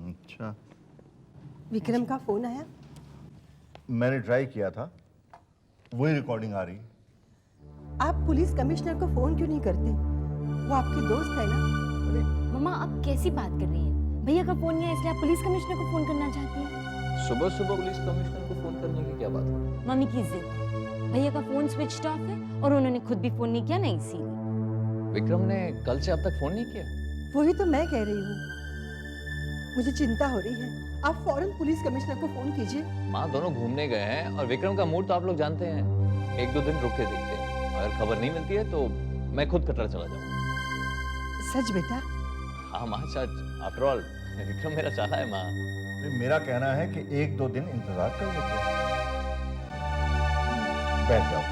अच्छा, विक्रम का फोन आया? मैंने ट्राई किया था, वही रिकॉर्डिंग आ रही। आप पुलिस कमिश्नर को फोन क्यों नहीं करते? वो आपके दोस्त है ना? मम्मा आप कैसी बात कर रही हैं? भैया का फोन नहीं है इसलिए आप पुलिस कमिश्नर को फोन करना चाहती हैं? सुबह सुबह पुलिस कमिश्नर को फोन करने की क्या बात है? मम्मी की जिद। भैया का फोन स्विच ऑफ है और उन्होंने खुद भी फोन नहीं किया ना, इसीलिए। विक्रम ने कल से अब तक फोन नहीं किया? वही तो मैं कह रही हूँ, मुझे चिंता हो रही है। आप फौरन पुलिस कमिश्नर को फोन कीजिए। माँ दोनों घूमने गए हैं और विक्रम का मूड तो आप लोग जानते हैं, 1-2 दिन रुक के देखते हैं। अगर खबर नहीं मिलती है तो मैं खुद कटरा चला जाऊंगा। सच बेटा? हाँ माँ सच। आफ्टर ऑल विक्रम मेरा चाला है माँ। मेरा कहना है कि 1-2 दिन इंतजार कर लेते हैं। बैठ जाओ।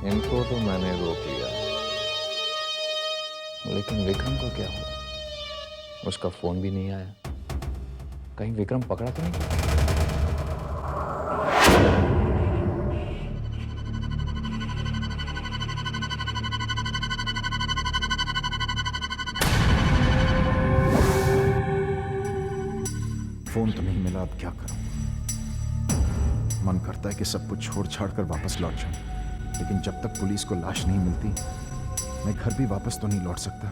इनको तो मैंने रोक लिया, लेकिन विक्रम को क्या हुआ? उसका फोन भी नहीं आया। कहीं विक्रम पकड़ा तो नहीं? फोन तो नहीं मिला, अब क्या करूं? मन करता है कि सब कुछ छोड़ छाड़ कर वापस लौट जाऊं, लेकिन जब तक पुलिस को लाश नहीं मिलती मैं घर भी वापस तो नहीं लौट सकता।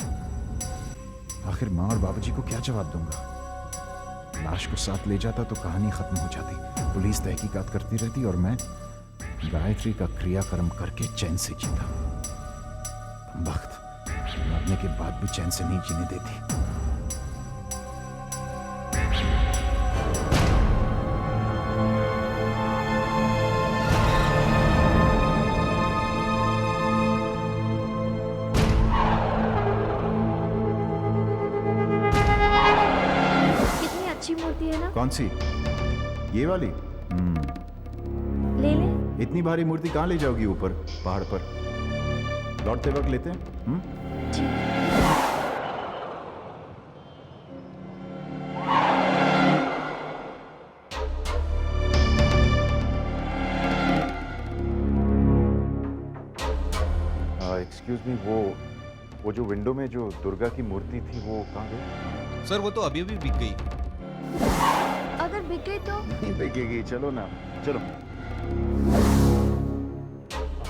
आखिर माँ और बाबूजी को क्या जवाब दूंगा? लाश को साथ ले जाता तो कहानी खत्म हो जाती, पुलिस तहकीकात करती रहती और मैं गायत्री का क्रियाकर्म करके चैन से जीता। वक्त मरने के बाद भी चैन से नहीं जीने देती। कौन सी? ये वाली? ले ले। इतनी भारी मूर्ति कहाँ ले जाओगी ऊपर पहाड़ पर? लौटते वक्त लेते हैं। एक्सक्यूज मी, वो जो विंडो में जो दुर्गा की मूर्ति थी वो कहाँ गई? सर वो तो अभी अभी बिक गई। अगर बिक गई तो? नहीं बिकेगी, चलो ना, चलो।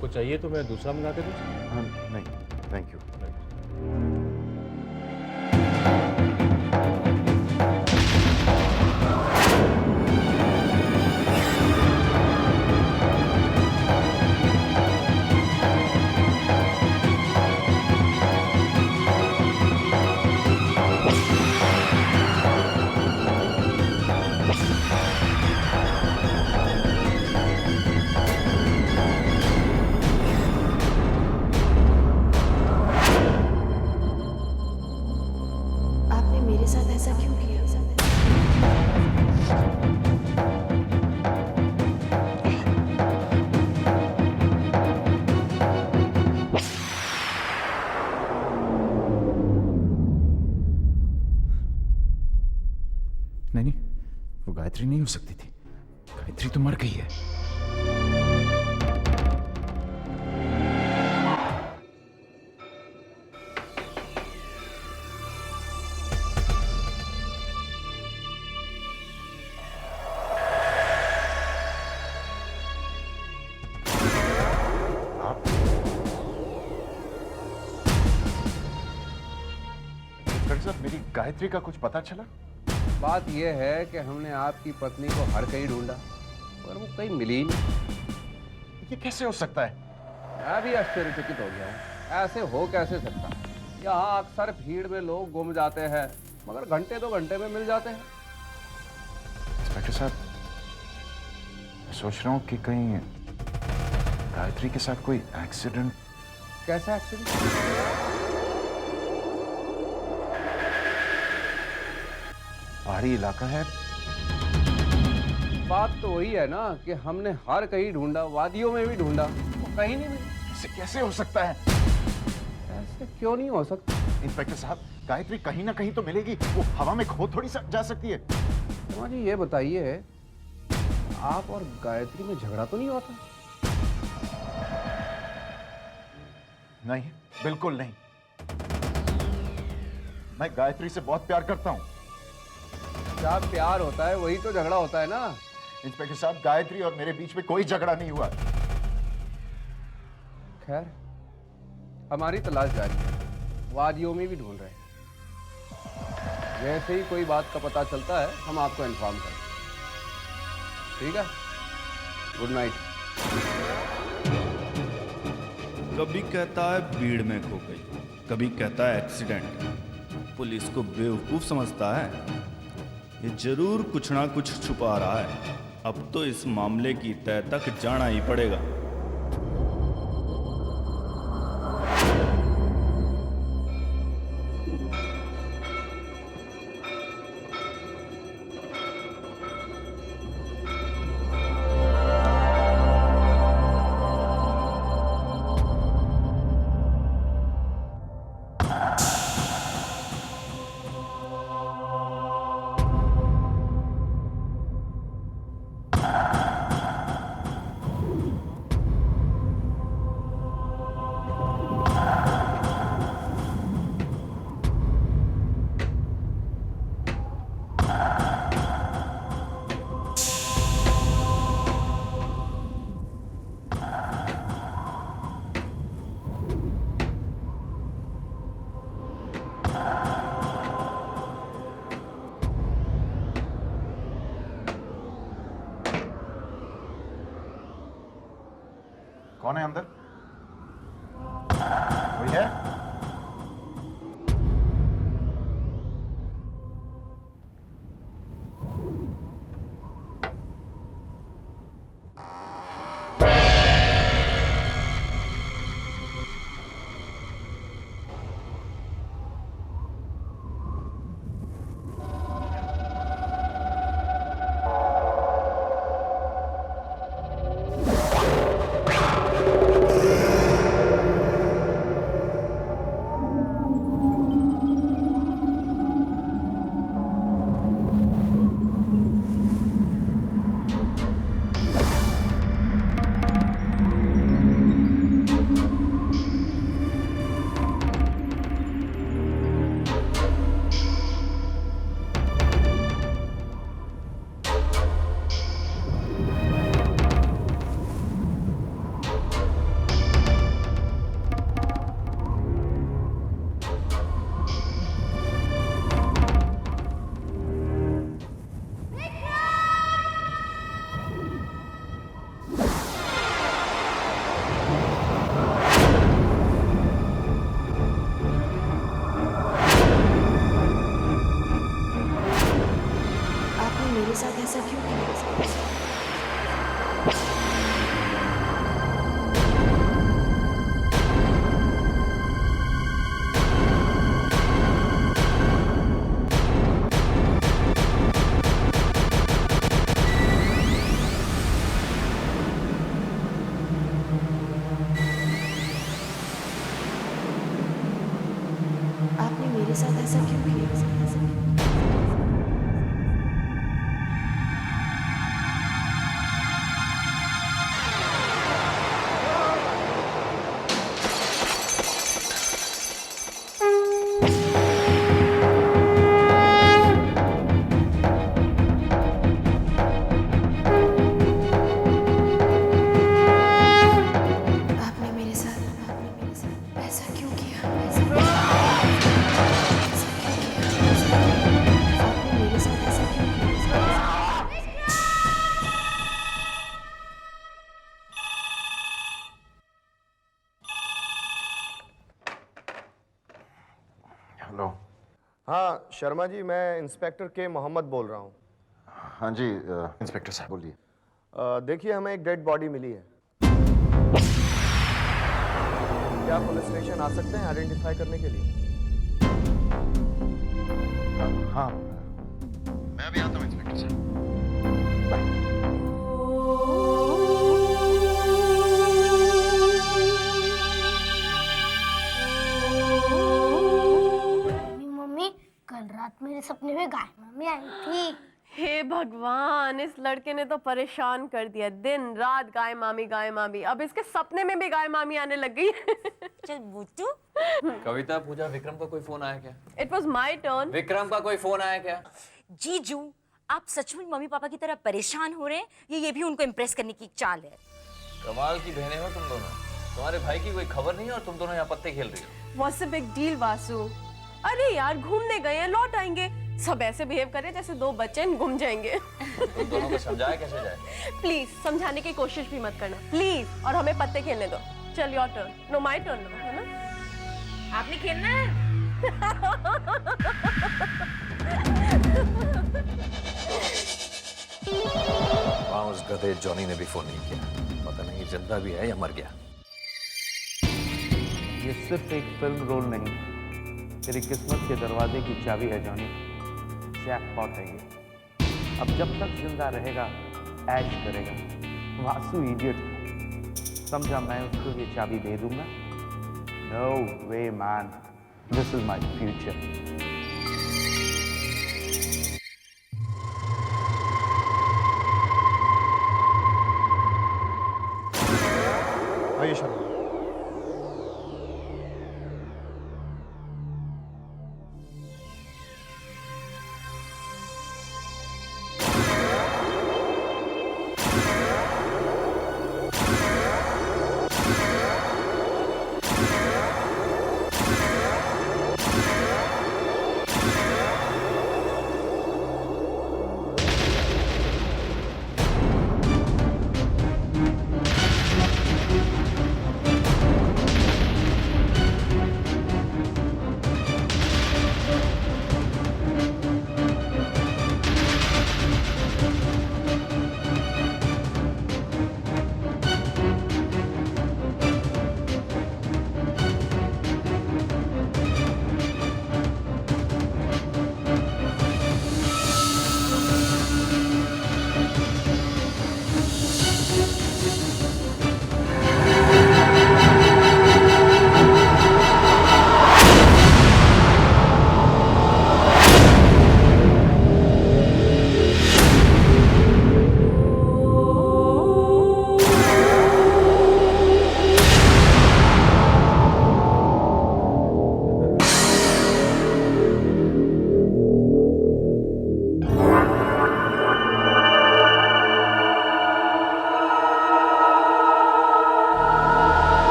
आपको चाहिए तो मैं दूसरा मंगा के दूँ? हाँ, नहीं, थैंक यू। आपने मेरे साथ ऐसा क्यों किया? नहीं, वो गायत्री नहीं हो सकती थी। गायत्री तो मर गई है। डॉक्टर साहब, मेरी गायत्री का कुछ पता चला? बात यह है कि हमने आपकी पत्नी को हर कहीं ढूंढा पर वो कहीं मिली ही नहीं। ये कैसे हो सकता है? मैं भी आश्चर्यचकित हो गया हूँ। ऐसे हो कैसे सकता है? यहाँ अक्सर भीड़ में लोग गुम जाते हैं मगर घंटे 2 घंटे में मिल जाते हैं। इंस्पेक्टर साहब, मैं सोच रहा हूँ कि कहीं गायत्री के साथ कोई एक्सीडेंट। कैसा एक्सीडेंट? पहाड़ी इलाका है। बात तो वही है ना कि हमने हर कहीं ढूंढा, वादियों में भी ढूंढा, वो कहीं नहीं मिली। ऐसे कैसे हो सकता है? ऐसे क्यों नहीं हो सकता? इंस्पेक्टर साहब, गायत्री कहीं ना कहीं तो मिलेगी। वो हवा में खो थोड़ी जा सकती है। शर्मा जी, ये बताइए, आप और गायत्री में झगड़ा तो नहीं होता? नहीं, बिल्कुल नहीं। मैं गायत्री से बहुत प्यार करता हूँ। क्या प्यार होता है वही तो झगड़ा होता है ना। इंस्पेक्टर साहब, गायत्री और मेरे बीच में कोई झगड़ा नहीं हुआ। खैर, हमारी तलाश जारी है, वादियों में भी ढूंढ रहे हैं। जैसे ही कोई बात का पता चलता है हम आपको इन्फॉर्म करें। ठीक है, गुड नाइट। कभी कहता है भीड़ में खो गई, कभी कहता है एक्सीडेंट। पुलिस को बेवकूफ समझता है। ये जरूर कुछ ना कुछ छुपा रहा है। अब तो इस मामले की तह तक जाना ही पड़ेगा। कौन है अंदर? कोई है? ऐसा क्यों किया? आपने मेरे साथ ऐसा क्यों किया? आपने मेरे साथ ऐसा क्यों किया? ऐसा क्यों किया? आपने मेरे साथ ऐसा क्यों किया? हेलो। हाँ शर्मा जी, मैं इंस्पेक्टर के मोहम्मद बोल रहा हूँ। हाँ जी इंस्पेक्टर साहब बोलिए। देखिए, हमें एक डेड बॉडी मिली है। क्या पुलिस स्टेशन आ सकते हैं आइडेंटिफाई करने के लिए? हाँ मैं अभी आता हूँ इंस्पेक्टर साहब। मम्मी, कल रात मेरे सपने में गाय मम्मी आई थी। हे भगवान, इस लड़के ने तो परेशान कर दिया। दिन रात गाय मामी, अब इसके सपने में भी गाय मामी आने लग गई। चल बुद्धू। कविता, पूजा, विक्रम का कोई फोन आया क्या? It was my turn. Vikram का कोई फोन आया क्या? जीजू, आप सचमुच मम्मी पापा की तरह परेशान हो रहे हैं? ये भी उनको इम्प्रेस करने की एक चाल है। कमाल की बहनें हो तुम दोनों। तुम्हारे भाई की कोई खबर नहीं है और तुम दोनों यहाँ पत्ते खेल रही हो। What's a big deal Vasu? अरे यार, घूमने गए हैं, लौट आएंगे। सब ऐसे बिहेव करे जैसे दो बच्चे घूम जाएंगे। तुम दोनों को समझाया कैसे जाए? प्लीज समझाने की कोशिश भी मत करना प्लीज, और हमें पत्ते खेलने दो। चल your turn. No my turn, है ना? आपने खेलना है? वहाँ उस गधे जॉनी ने भी फोन नहीं किया। पता नहीं जिंदा भी है या मर गया। ये सिर्फ एक फिल्म रोल नहीं, तेरी किस्मत के दरवाजे की चाबी है जॉनी। जैकपॉट है ये। अब जब तक जिंदा रहेगा ऐश करेगा। वासु इडियट, समझा मैं उसको ये चाबी दे दूंगा? No way man, this is my future. आइए Sharma.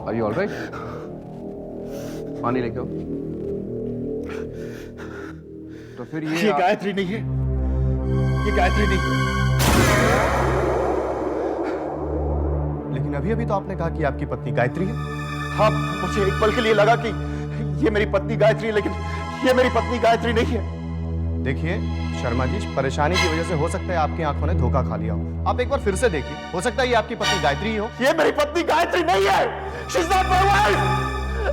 Are you all right? पानी लेके आओ। तो फिर ये गायत्री नहीं है, ये गायत्री नहीं है। लेकिन अभी अभी तो आपने कहा कि आपकी पत्नी गायत्री है। हाँ, मुझे एक पल के लिए लगा कि ये मेरी पत्नी गायत्री है, लेकिन ये मेरी पत्नी गायत्री नहीं है। देखिए शर्मा जी, परेशानी की वजह से हो सकता है आपकी आंखों ने धोखा खा लिया हो। आप एक बार फिर से देखिए, हो सकता है ये आपकी पत्नी गायत्री ही हो। ये मेरी पत्नी गायत्री नहीं है। She's not my wife.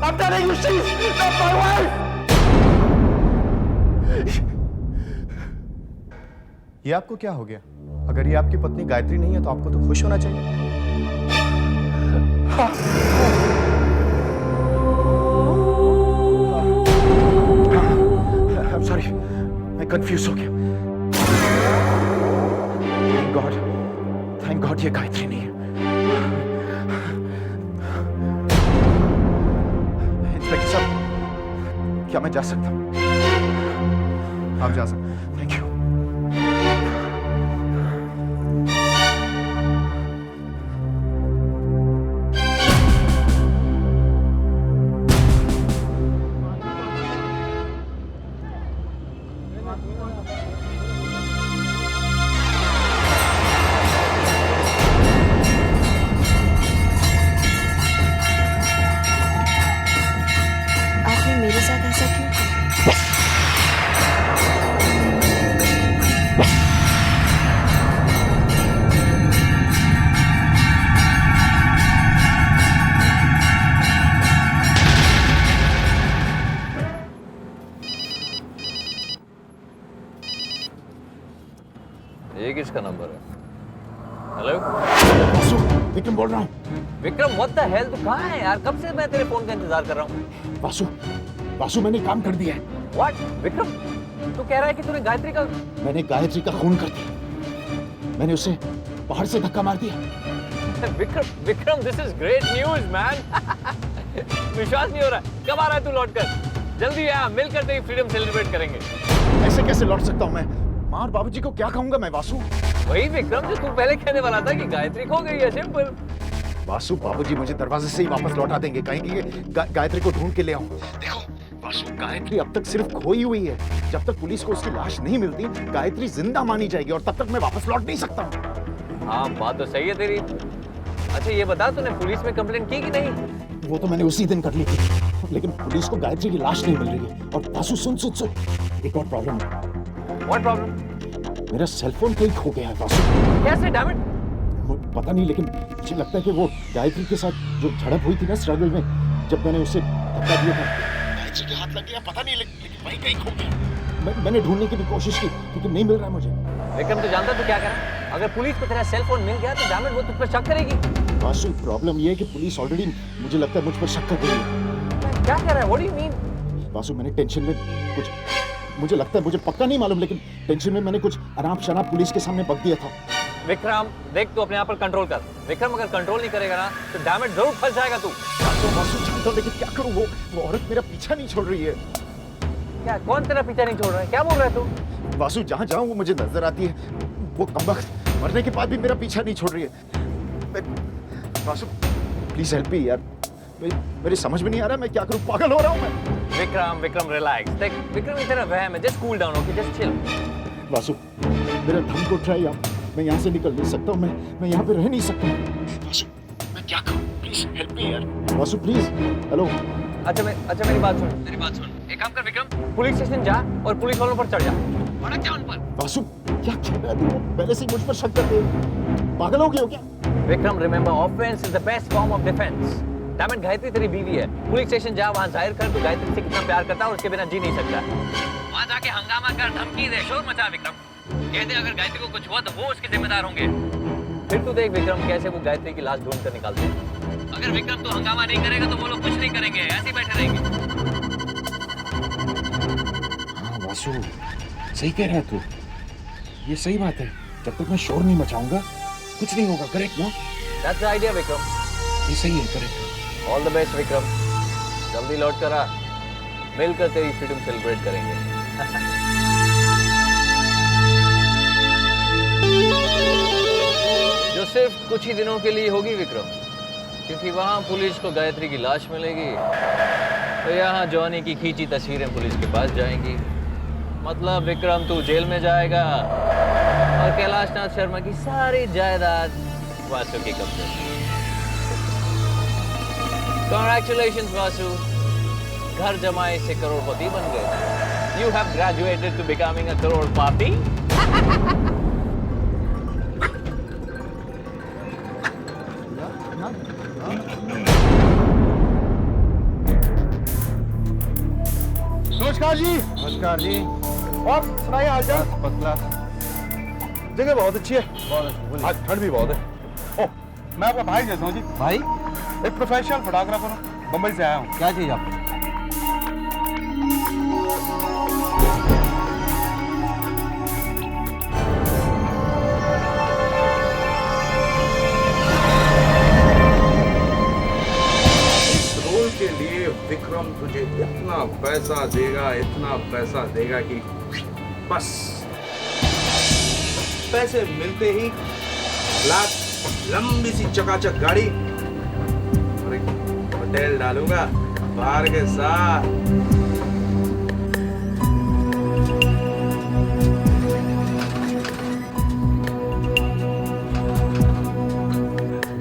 I'm telling you, she's not my wife. ये आपको क्या हो गया? अगर ये आपकी पत्नी गायत्री नहीं है तो आपको तो खुश होना चाहिए। I'm sorry, मैं कंफ्यूज हो गया। Thank God ये गायत्री नहीं है। इंस्पेक्टर साहब, क्या मैं जा सकता हूँ? आप जा सकते हैं। Thank you. आपने मेरे साथ ऐसा क्यों किया? ये किसका नंबर है? हेलो विक्रम बोल रहा हूँ। विक्रम, व्हाट द हेल, तू कहाँ है यार? कब से मैं तेरे फोन का इंतजार कर रहा हूँ। वासु मैंने काम कर दिया है। व्हाट विक्रम, तू कह रहा है कि तूने गायत्री का मैंने गायत्री का खून कर दिया। मैंने उसे बाहर से धक्का मार दिया। Vikram, this is great news man. विश्वास नहीं हो रहा। कब आ रहा है तू लौट कर? जल्दी आ, मिलकर तेरी फ्रीडम सेलिब्रेट करेंगे। ऐसे कैसे लौट सकता हूँ मैं? माँ और बाबूजी को क्या कहूंगा मैं वासु? वही विक्रम जो तू पहले कहने वाला था कि गायत्री खो गई है, सिंपल। वासु, बाबूजी मुझे दरवाजे से ही वापस लौटा देंगे, कहेंगे कि गायत्री को ढूंढ के ले आऊं। देखो वासु, गायत्री अब तक सिर्फ खोई हुई है। जब तक पुलिस को उसकी लाश नहीं मिलती, गायत्री जिंदा मानी जाएगी और तब तक मैं वापस लौट नहीं सकता हूँ। हाँ, बात तो सही है तेरी। अच्छा ये बता, तूने पुलिस में कंप्लेंट की कि नहीं? वो तो मैंने उसी दिन कर ली थी, लेकिन पुलिस को गायत्री की लाश नहीं मिल रही है। और वासु सुन, एक और प्रॉब्लम है। What problem? मेरा सेलफोन कहीं खो गया है वासु। कैसे डैम इट? पता नहीं, लेकिन मुझे लगता है कि वो गायत्री के साथ जो झड़प हुई थी ना स्ट्रगल में, जब मैंने उसे धक्का दिया था, गायत्री के हाथ लग गया। पता नहीं, लेकिन वहीं कहीं खो गया। मैंने ढूंढने की भी कोशिश की, लेकिन नहीं मिल रहा है मुझे। विक्रम, तू जानता तू क्या कर रहा है? अगर पुलिस को तेरा सेलफोन मिल गया तो डैम इट वो तुझ पर शक करेगी। वासु, प्रॉब्लम ये है कि पुलिस ऑलरेडी, मुझे लगता है, मुझ पर शक कर रही है। क्या कह रहा है? What do you mean? Vasu, मैंने टेंशन में कुछ, मुझे लगता है, मुझे पक्का नहीं मालूम, लेकिन टेंशन में मैंने कुछ अनाप शनाप पुलिस के सामने बक दिया था। विक्रम देख, तू अपने आप पर कंट्रोल कर। विक्रम, अगर कंट्रोल नहीं करेगा ना तो डैम इट जरूर फंस जाएगा तू। वासु जानता हूं, लेकिन क्या करूं? वो औरत मेरा पीछा नहीं छोड़ रही है। क्या? कौन तेरा पीछा नहीं छोड़ रहा है? क्या बोल रहा है तू? वासु, जहां जाऊं वो मुझे नजर आती है। वो कमबख्त मरने के बाद भी मेरा पीछा नहीं छोड़ रही है। वासु प्लीज हेल्प मी यार। मेरी समझ में नहीं आ रहा मैं क्या करूं, पागल हो रहा हूं मैं। विक्रम रिलैक्स। देख विक्रम, ये तेरा वहम है। Just cool down, okay? Just chill. Vasu, मेरा धम को ट्राई यार। मैं यहाँ से निकल नहीं सकता हूँ। मैं यहाँ पे रह नहीं सकता। वासु, मैं क्या करूं? प्लीज हेल्प मी यार। वासु प्लीज। हेलो। अच्छा मेरी बात सुन। एक काम कर विक्रम, पुलिस स्टेशन जा और पुलिस वालों पर चढ़ जा। भड़क जा उन पर। वासु क्या कह रहा है तू? पहले से ही मुझ पर शक करते हैं। पागल हो गए हो क्या? Vikram, remember, offence is the best form of defence. Damn it, Gayatri तेरी बीवी है। पुलिस स्टेशन जा, वहाँ जाहिर कर तू गायत्री से कितना प्यार करता है और उसके बिना जी नहीं सकता। वहाँ जाके हंगामा कर, धमकी दे, शोर मचा विक्रम। कह दे अगर गायत्री को कुछ हुआ तो वो उसके जिम्मेदार होंगे। फिर तू देख विक्रम कैसे वो गायत्री की लाश ढूंढ कर निकालते हैं। अगर विक्रम तू हंगामा नहीं करेगा तो वो लोग कुछ नहीं करेंगे, ऐसे ही बैठे रहेंगे। हाँ वासु, सही कह रहा है तू। ये सही बात है। जब तक मैं शोर नहीं मचाऊंगा कुछ नहीं होगा। करेक्ट ना? That's the idea Vikram. ये सही है। Correct. All the best Vikram. जल्दी लौट कर आ, मिलकर तेरी फ्रीडम सेलिब्रेट करेंगे। जो सिर्फ कुछ ही दिनों के लिए होगी विक्रम, क्योंकि वहां पुलिस को गायत्री की लाश मिलेगी तो यहाँ जॉनी की खींची तस्वीरें पुलिस के पास जाएंगी। मतलब विक्रम तू जेल में जाएगा और कैलाश नाथ शर्मा की सारी जायदाद वासु के कब्जे में। Congratulations, Vasu. घर जमाए से करोड़पति बन गए. You have graduated to becoming a crorepati. नमस्कार जी। नमस्कार जी। और सुनाइए हालचाल। First class. जगह बहुत अच्छी है। बहुत अच्छी। आज ठंड भी बहुत है। ओह, मैं आपका भाई जैसा हूँ जी। भाई? एक प्रोफेशनल फोटोग्राफर हूँ, मुंबई से आया हूँ। क्या चाहिए आपको? के लिए विक्रम तुझे इतना पैसा देगा कि बस पैसे मिलते ही ब्लैक लंबी सी चकाचक गाड़ी और एक होटल डालूंगा बाहर के साथ।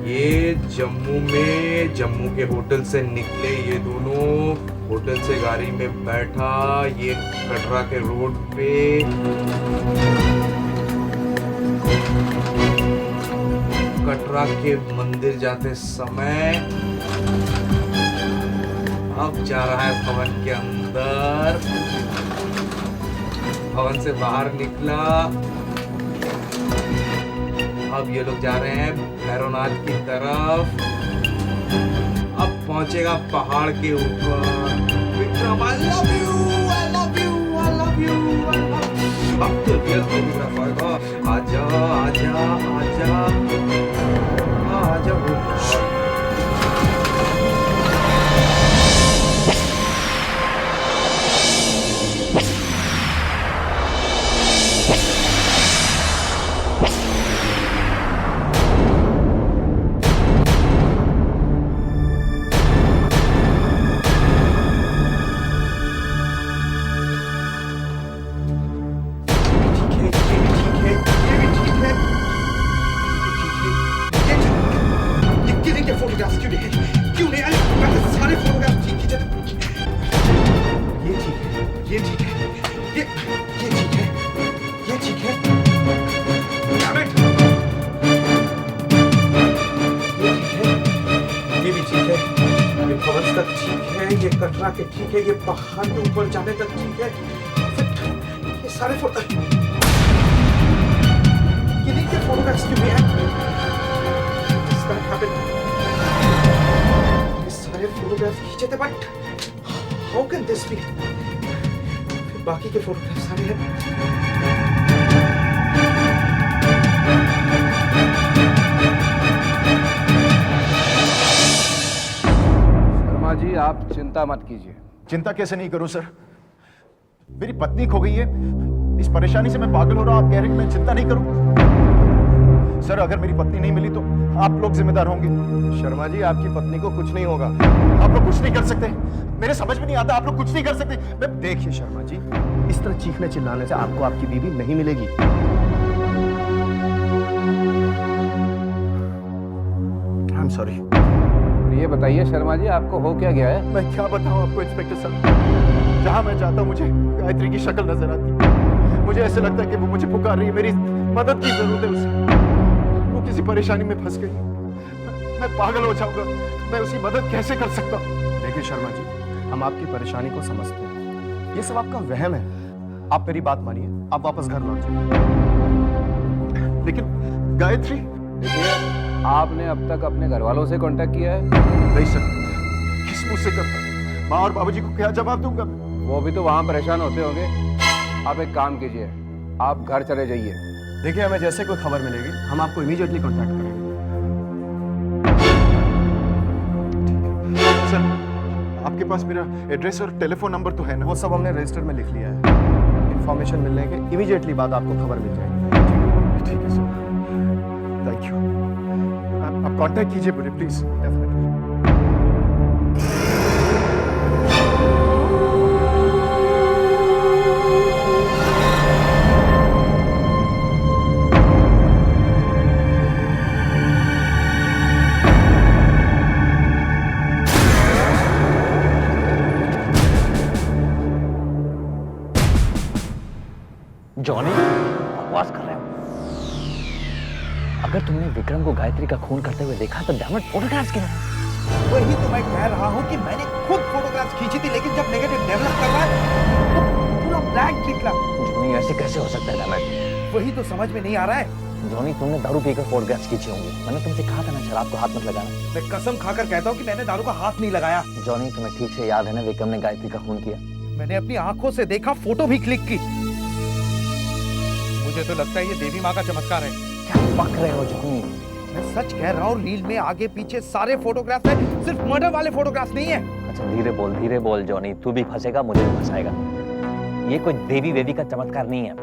ये जम्मू के होटल से निकले, ये दोनों होटल से गाड़ी में बैठा, ये कटरा के रोड पे कटरा के मंदिर जाते समय अब जा रहा है भवन के अंदर। भवन से बाहर निकला, अब ये लोग जा रहे हैं भैरवनाथ की तरफ। अब पहुंचेगा पहाड़ के ऊपर। Vikram, I love you, I love you, I love you, I love you। अब तो रियल फोटोग्राफर का आजा आजा आजा आजा। ठीक है, ये पहाड़ के ऊपर जाने तक ठीक है, ये सारे फोटो, ये देखिए फोटोग्राफ्स क्यों नहीं है? ये सारे फोटोग्राफ्स खींचे थे, but how can this be? बाकी के फोटोग्राफ्स सारे हैं। जी आप चिंता मत कीजिए। चिंता कैसे नहीं करूं सर? मेरी पत्नी खो गई है, इस परेशानी से मैं पागल हो रहा हूं। आप कह रहे हैं कि मैं चिंता नहीं करूं? सर अगर मेरी पत्नी नहीं मिली तो आप लोग जिम्मेदार होंगे। शर्मा जी आपकी पत्नी को कुछ नहीं होगा। आप लोग कुछ नहीं कर सकते? मेरे समझ में नहीं आता, आप लोग कुछ नहीं कर सकते? मैं देखिए शर्मा जी, इस तरह चीखने चिल्लाने से आपको आपकी बीवी नहीं मिलेगी। I am sorry. ये बताइए शर्मा जी आपको हो क्या गया है? मैं क्या बताऊं आपको इंस्पेक्टर साहब, जहां मैं जाता हूं मुझे गायत्री की शक्ल नजर आती है। मुझे ऐसे लगता है कि वो मुझे पुकार रही है, मेरी मदद की जरूरत है उसे। वो किसी परेशानी में फंस गई, मैं पागल हो जाऊंगा। मैं उसकी मदद कैसे कर सकता हूं? देखिए शर्मा जी, हम आपकी परेशानी को समझते हैं, ये सब आपका वहम है। आप मेरी बात मानिए, आप वापस घर लौट जाइए। लेकिन गायत्री, देखिए आपने अब तक अपने घर वालों से कांटेक्ट किया है? नहीं सर, किस मुझ से करता? माँ और बाबूजी को क्या जवाब दूंगा? वो भी तो वहाँ परेशान होते होंगे। आप एक काम कीजिए, आप घर चले जाइए। देखिए हमें जैसे कोई खबर मिलेगी हम आपको इमीडिएटली कांटेक्ट करेंगे। सर आपके पास मेरा एड्रेस और टेलीफोन नंबर तो है ना? वो सब हमने रजिस्टर में लिख लिया है। इंफॉर्मेशन मिलने के इमीडिएटली बाद आपको खबर मिल जाएगी। ठीक है सर, थैंक यू। आप कांटेक्ट कीजिए मुझे प्लीज। डेफिनेटली। जॉनी बकवास कर रहे हो। अगर तुमने विक्रम को गायत्री का खून करते हुए देखा तो डैमेज फोटोग्राफ्स क्यों? वही तो मैं कह रहा हूँ कि मैंने खुद फोटोग्राफ्स खींची थी, लेकिन जब नेगेटिव डेवलप कर रहा है तो पूरा ब्लैंक निकला। जॉनी ऐसे कैसे हो सकता है डैमेज? वही तो समझ में नहीं आ रहा है। जॉनी तुमने दारू पीकर फोटोग्राफ्स खींची होंगी। मैंने तुमसे कहा था ना शराब को हाथ मत लगाना। मैं कसम खाकर कहता हूँ कि मैंने दारू का हाथ नहीं लगाया। जॉनी तुम्हें ठीक से याद है ना विक्रम ने गायत्री का खून किया? मैंने अपनी आंखों से देखा, फोटो भी क्लिक की। मुझे तो लगता है ये देवी माँ का चमत्कार है। क्या बक रहे हो जॉनी? मैं सच कह रहा हूँ, रील में आगे पीछे सारे फोटोग्राफ्स हैं, सिर्फ मर्डर वाले फोटोग्राफ्स नहीं है। अच्छा धीरे बोल जॉनी, तू भी फंसेगा मुझे भी फंसाएगा। ये कोई देवी वेवी का चमत्कार नहीं है।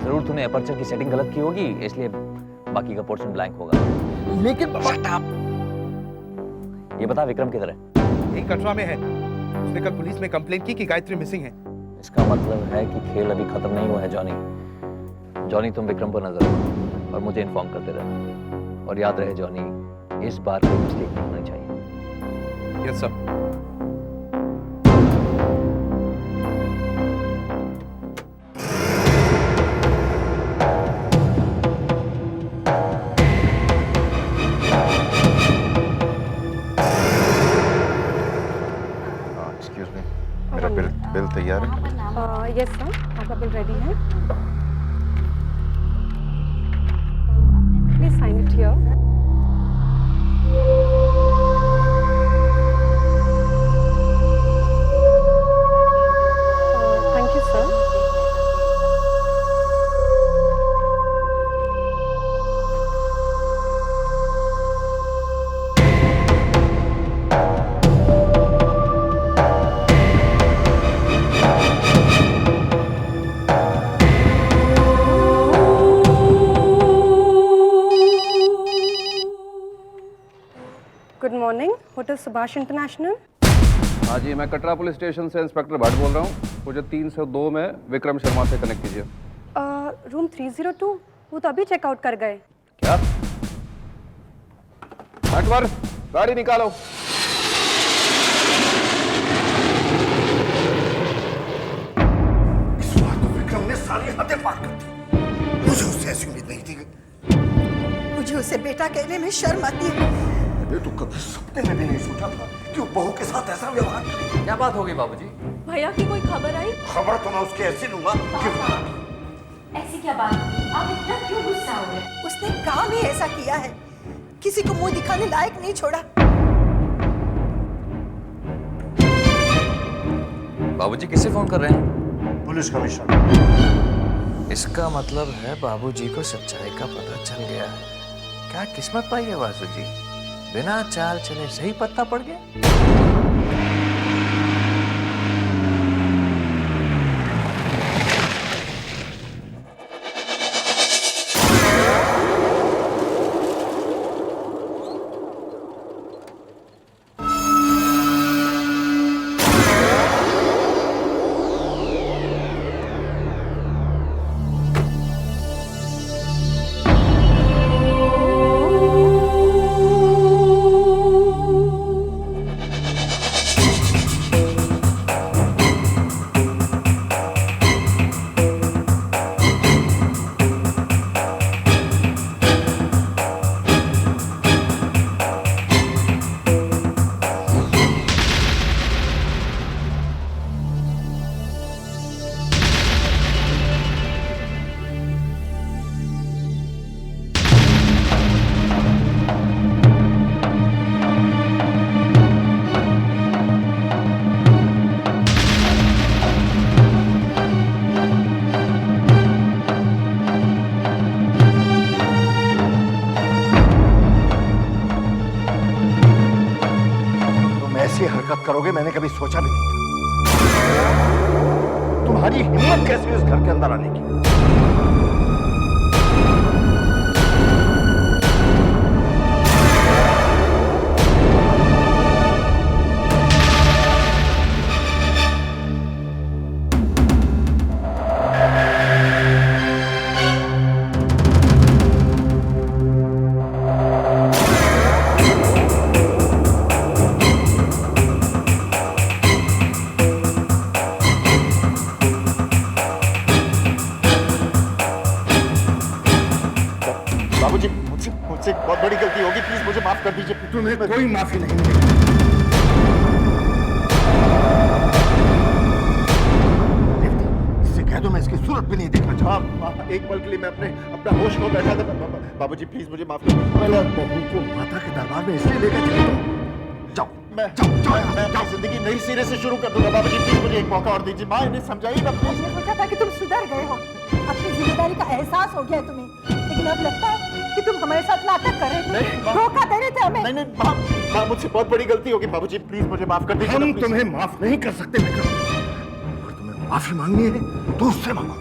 जरूर तूने अपर्चर की सेटिंग गलत की होगी, इसलिए बाकी का पोर्शन ब्लैंक होगा। लेकिन ये बता विक्रम किधर है? यही कटरा में है। उसने कल पुलिस में कंप्लेंट की कि गायत्री मिसिंग है। इसका मतलब है कि खेल अभी खत्म नहीं हुआ है जॉनी। जॉनी तुम विक्रम पर नजर रखो और मुझे इन्फॉर्म करते रहना। और याद रहे जॉनी, इस बार कोई मिस्टेक नहीं होनी चाहिए। Yes sir. एक्सक्यूज मी, मेरा बिल तैयार है? यस सर, आपका बिल रेडी है। Please sign it here. Thank you sir. Good morning, hotel Subhash international. हाँ जी, मैं कटरा पुलिस स्टेशन से इंस्पेक्टर भट्ट बोल रहा हूँ। मुझे 302 में विक्रम शर्मा से कनेक्ट कीजिए। रूम 302, वो तो अभी चेकआउट कर गए। क्या? अकबर, गाड़ी निकालो। इस बार तो विक्रम ने सारी हदें पार कर दी। मुझे उससे ऐसी उम्मीद नहीं थी। मुझे उसे बेटा कहने में शर्म आती है। मैंने तो कभी सपने में भी नहीं सोचा था कि वो बहू के साथ ऐसा व्यवहार करे। क्या बात होगी बाबूजी? भैया की कोई खबर आई? खबर तो मैं उसकी ऐसी लूंगा कि ऐसी क्या बात? आप इतना क्यों गुस्सा हो रहे? उसने काम ही ऐसा किया है, किसी को मुंह दिखाने लायक नहीं छोड़ा। बाबूजी किसे फोन कर रहे हैं? Police commissioner. इसका मतलब है बाबूजी को सच्चाई का पता चल गया है। क्या किस्मत पाई है वासु जी, बिना चाल चले सही पत्ता पड़ गया। हरकत करोगे मैंने कभी सोचा भी नहीं था। तुम्हारी हिम्मत कैसी है इस घर के अंदर आने की? माफ कर दीजिए। तुम्हें कोई माफी नहीं मिलेगी। इससे कह दो मैं इसकी सूरत भी नहीं देखना चाहता। एक पल के लिए मैं अपना होश खो बैठा था। बाबूजी प्लीज मुझे माफ कर दीजिए। बहू को माता के दरबार में इसलिए लेकर चले जाओ। मैं अपनी जिंदगी नई सिरे से शुरू कर दूंगा। बाबूजी प्लीज मुझे एक मौका और दीजिए। माँ इन्हें समझाइए ना प्लीज। मैंने सोचा था कि तुम सुधर गए हो, अपनी जिम्मेदारी का एहसास हो गया है तुम्हें, लेकिन अब लगता है कि तुम हमारे साथ नाटक कर रहे थे, धोखा दे रहे थे हमें। नहीं माँ मुझसे बहुत बड़ी गलती होगी। बाबूजी प्लीज मुझे माफ कर दीजिए। हम तुम्हें माफ नहीं कर सकते विक्रम। अगर तुम्हें माफी मांगनी है तो उससे मांगो।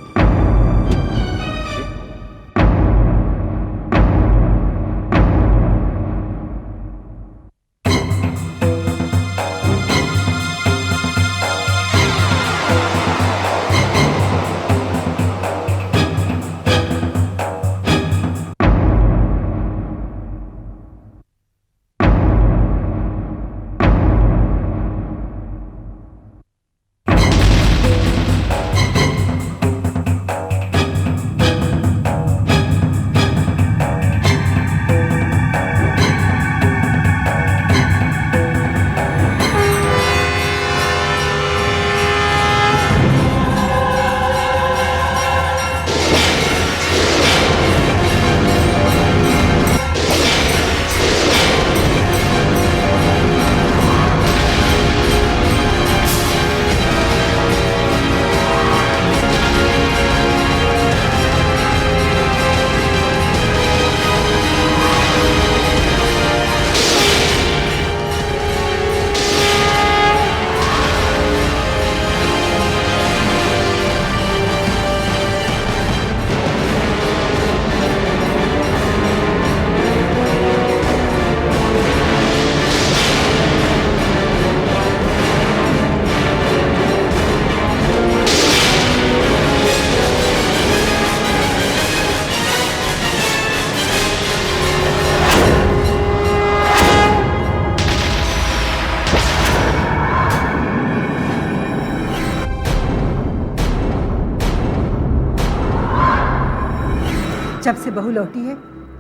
जब से बहू लौटी है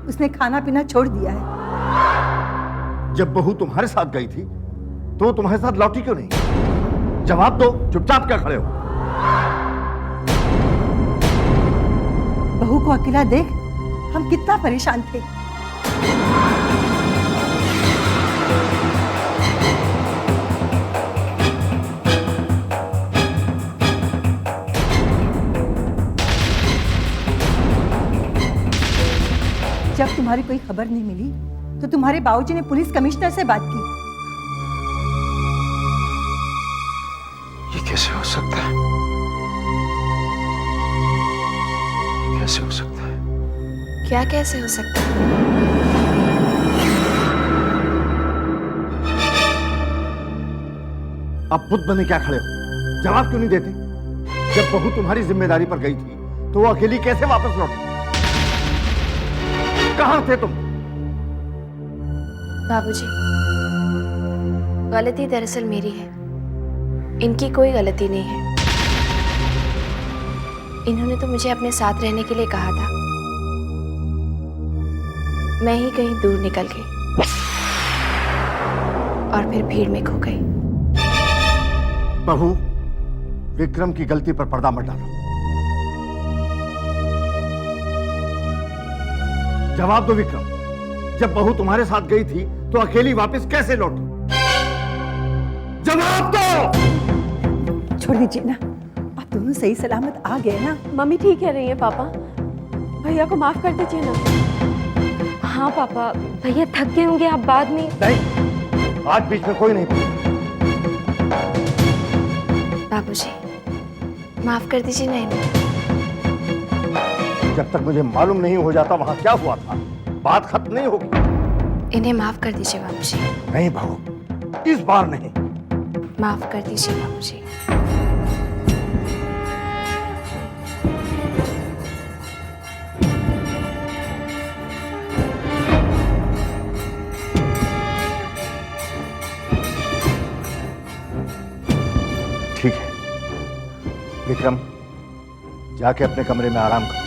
उसने खाना पीना छोड़ दिया है। जब बहू तुम्हारे साथ गई थी तो वो तुम्हारे साथ लौटी क्यों नहीं? जवाब दो, चुपचाप क्या खड़े हो? बहू को अकेला देख हम कितना परेशान थे। जब तुम्हारी कोई खबर नहीं मिली तो तुम्हारे बाबूजी ने पुलिस कमिश्नर से बात की। ये कैसे हो सकता है? ये कैसे हो सकता है? क्या कैसे हो सकता है? अब बुद्ध बने क्या खड़े हो? जवाब क्यों नहीं देते? जब बहू तुम्हारी जिम्मेदारी पर गई थी तो वो अकेली कैसे वापस लौटी? कहां थे तुम? बाबूजी, गलती दरअसल मेरी है, इनकी कोई गलती नहीं है। इन्होंने तो मुझे अपने साथ रहने के लिए कहा था, मैं ही कहीं दूर निकल गई और फिर भीड़ में खो गई। बहू, विक्रम की गलती पर पर्दा मत डालो। जवाब दो विक्रम, जब बहू तुम्हारे साथ गई थी तो अकेली वापस कैसे लौटी? जवाब दो। छोड़ दीजिए ना, आप दोनों सही सलामत आ गए ना। मम्मी ठीक कह रही है पापा, भैया को माफ कर दीजिए ना। हाँ पापा, भैया थक गए होंगे, आप बाद में। नहीं, आज बीच में कोई नहीं बोलेगा। बाबूजी, माफ कर दीजिए ना इन्हें। जब तक मुझे मालूम नहीं हो जाता वहां क्या हुआ था, बात खत्म नहीं होगी। इन्हें माफ कर दीजिए बाबूजी। नहीं बहू, इस बार नहीं। माफ कर दीजिए बाबूजी। ठीक है विक्रम, जाके अपने कमरे में आराम करो।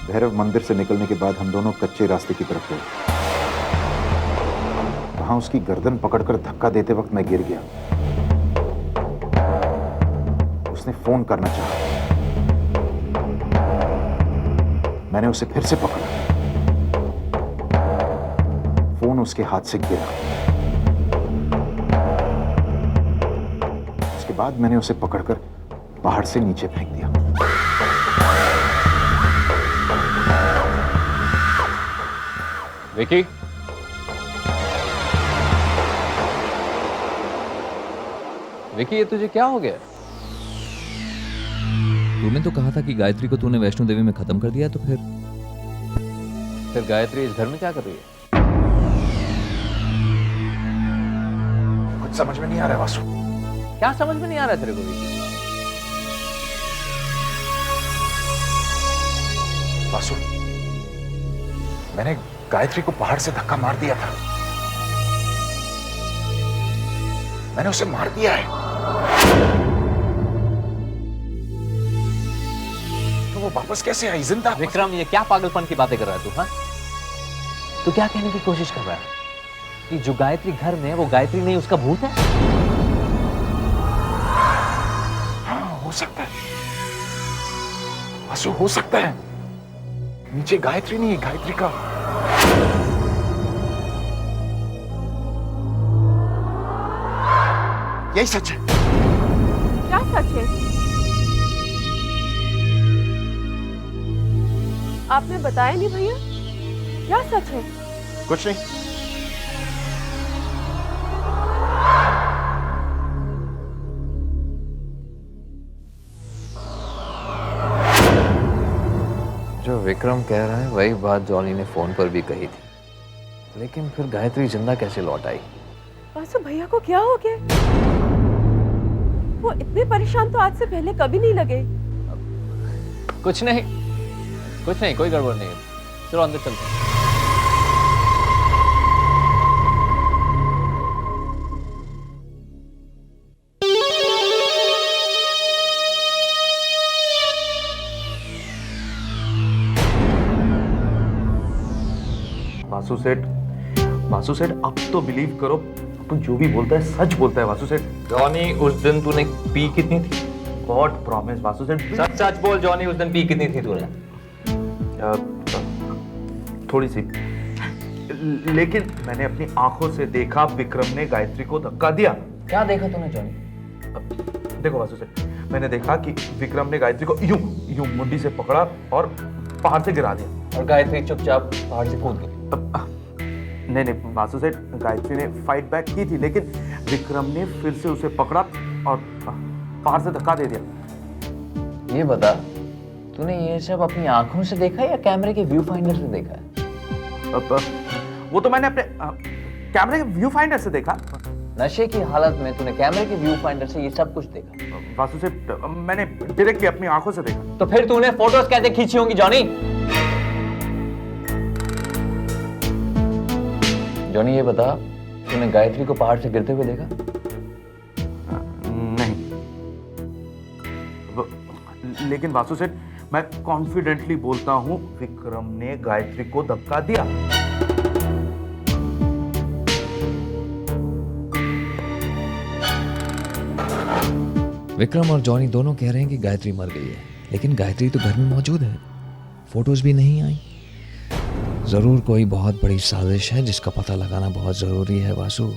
भैरव मंदिर से निकलने के बाद हम दोनों कच्चे रास्ते की तरफ गए। वहां उसकी गर्दन पकड़कर धक्का देते वक्त मैं गिर गया। उसने फोन करना चाहा। मैंने उसे फिर से पकड़ा। फोन उसके हाथ से गिरा। उसके बाद मैंने उसे पकड़कर पहाड़ से नीचे फेंक दिया। विकी, विकी, ये तुझे क्या हो गया? तूने तो कहा था कि गायत्री को तूने वैष्णो देवी में खत्म कर दिया, तो फिर गायत्री इस घर में क्या कर रही है? कुछ समझ में नहीं आ रहा है वासु। क्या समझ में नहीं आ रहा है तेरे को विकी? वासु, मैंने गायत्री को पहाड़ से धक्का मार दिया था। मैंने उसे मार दिया है। तो वो वापस कैसे आई जिंदा? विक्रम, ये क्या पागलपन की बातें कर रहा है तू? हाँ, तू क्या कहने की कोशिश कर रहा है कि जो गायत्री घर में है वो गायत्री नहीं, उसका भूत है? हाँ, हो सकता है वासु, हो सकता है। नीचे गायत्री नहीं है, गायत्री का यही सच है। क्या सच है? आपने बताया नहीं भैया, क्या सच है? कुछ नहीं। जो विक्रम कह रहा है वही बात जॉनी ने फोन पर भी कही थी, लेकिन फिर गायत्री जिंदा कैसे लौट आई? वासु, भैया को क्या हो गया? वो इतने परेशान तो आज से पहले कभी नहीं लगे। कुछ नहीं, कुछ नहीं, कोई गड़बड़ नहीं है। चलो अंदर चलते हैं। वासु सेठ, अब तो बिलीव करो, तू जो भी बोलता है सच बोलता है वासु सेठ। जॉनी, उस दिन तूने पी कितनी थी? गॉड प्रॉमिस वासु सेठ, सच सच बोल जॉनी, उस दिन पी कितनी थी तूने? थोड़ी सी, लेकिन मैंने अपनी आंखों से देखा विक्रम ने गायत्री को धक्का दिया। क्या देखा तूने जॉनी? देखो वासु सेठ, मैंने देखा कि विक्रम ने गायत्री को यूं यूं मुंडी से पकड़ा और पहाड़ से गिरा दिया, और गायत्री चुपचाप पहाड़ से कूद गई। नहीं वासु सेठ, गायत्री ने फाइट बैक की थी, लेकिन विक्रम ने फिर से उसे पकड़ा और पहाड़ से धक्का दे दिया। ये बता, तूने ये सब अपनी आंखों से देखा या कैमरे के व्यू फाइंडर से देखा है? वो तो मैंने अपने कैमरे के व्यू फाइंडर से देखा। नशे की हालत में तूने कैमरे के व्यू फाइंडर से ये सब कुछ देखा? वासु सेठ, मैंने डायरेक्टली अपनी आंखों से देखा। तो फिर तूने फोटोज कैसे खींची होंगी जॉनी? जॉनी, ये बता, तूने गायत्री को पहाड़ से गिरते हुए देखा? नहीं, लेकिन वासु सेठ, मैं कॉन्फिडेंटली बोलता हूं विक्रम ने गायत्री को धक्का दिया। विक्रम और जॉनी दोनों कह रहे हैं कि गायत्री मर गई है, लेकिन गायत्री तो घर में मौजूद है, फोटोज भी नहीं आई। जरूर कोई बहुत बड़ी साजिश है जिसका पता लगाना बहुत जरूरी है वासु।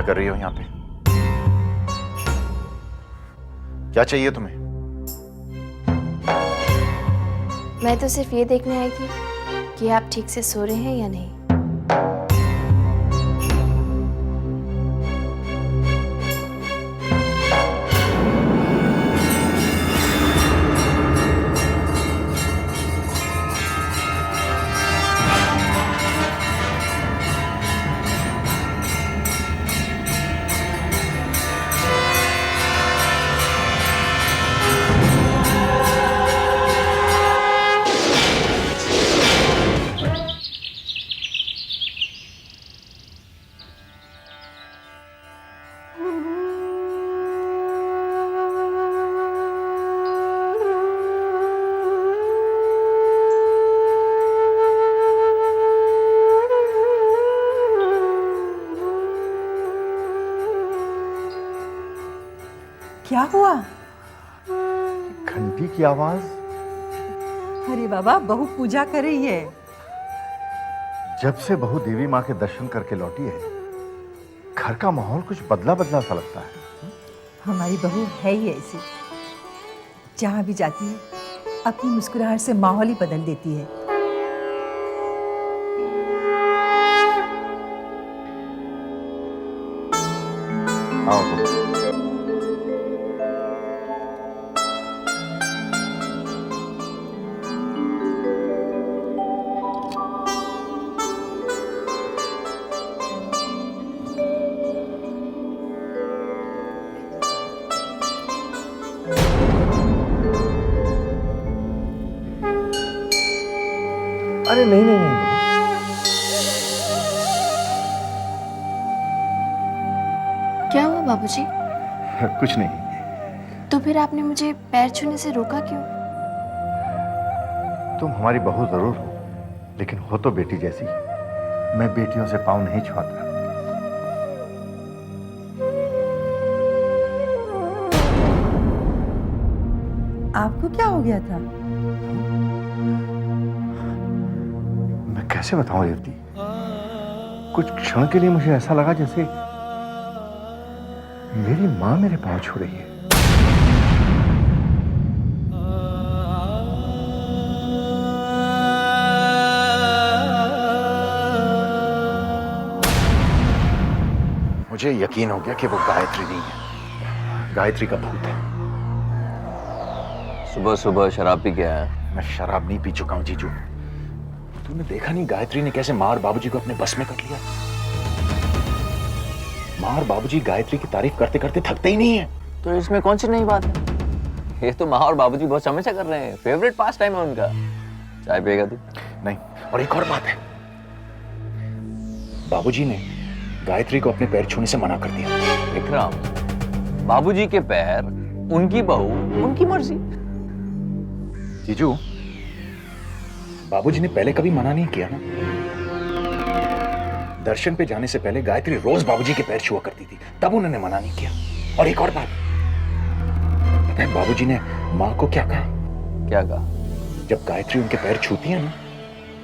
क्या कर रही हो यहाँ पे? क्या चाहिए तुम्हें? मैं तो सिर्फ ये देखने आई थी कि आप ठीक से सो रहे हैं या नहीं। क्या हुआ? घंटी की आवाज। अरे बाबा, बहू पूजा कर रही है। जब से बहू देवी माँ के दर्शन करके लौटी है, घर का माहौल कुछ बदला बदला सा लगता है। हमारी बहू है ही ऐसी, जहाँ भी जाती है अपनी मुस्कुराहट से माहौल ही बदल देती है। आओ तुम। अरे नहीं नहीं नहीं, क्या हुआ बाबूजी? कुछ नहीं। तो फिर आपने मुझे पैर छूने से रोका क्यों? तुम हमारी बहू जरूर हो, लेकिन हो तो बेटी जैसी। मैं बेटियों से पाँव नहीं छुआता। आपको क्या हो गया था? मैं कैसे बताऊं रेवती? कुछ क्षण के लिए मुझे ऐसा लगा जैसे मेरी माँ मेरे पाँव छू रही है। मुझे यकीन हो गया कि वो गायत्री नहीं है, गायत्री का भूत है। सुबह सुबह शराब पी के आया? मैं शराब नहीं पी चुका हूं जीजू। तूने देखा नहीं गायत्री ने कैसे माँ और बाबूजी को अपने बस में कर लिया? माँ और बाबूजी गायत्री की तारीफ करते करते थकते ही नहीं है। तो इसमें कौन सी नई बात है? ये तो माँ और बाबूजी बहुत समय से कर रहे हैं, फेवरेट पास टाइम है उनका। चाय पिएगा तू? नहीं। और एक और बात है, बाबूजी ने गायत्री को अपने पैर छूने से मना कर दिया। विक्रम, बाबूजी के पैर, उनकी बहू, उनकी मर्जी। जीजू, बाबूजी ने पहले कभी मना नहीं किया ना। दर्शन पे जाने से पहले गायत्री रोज बाबूजी के पैर छुआ करती थी, तब उन्होंने मना नहीं किया। और एक और बात, पता है बाबूजी ने माँ को क्या कहा? क्या कहा? जब गायत्री उनके पैर छूती है ना,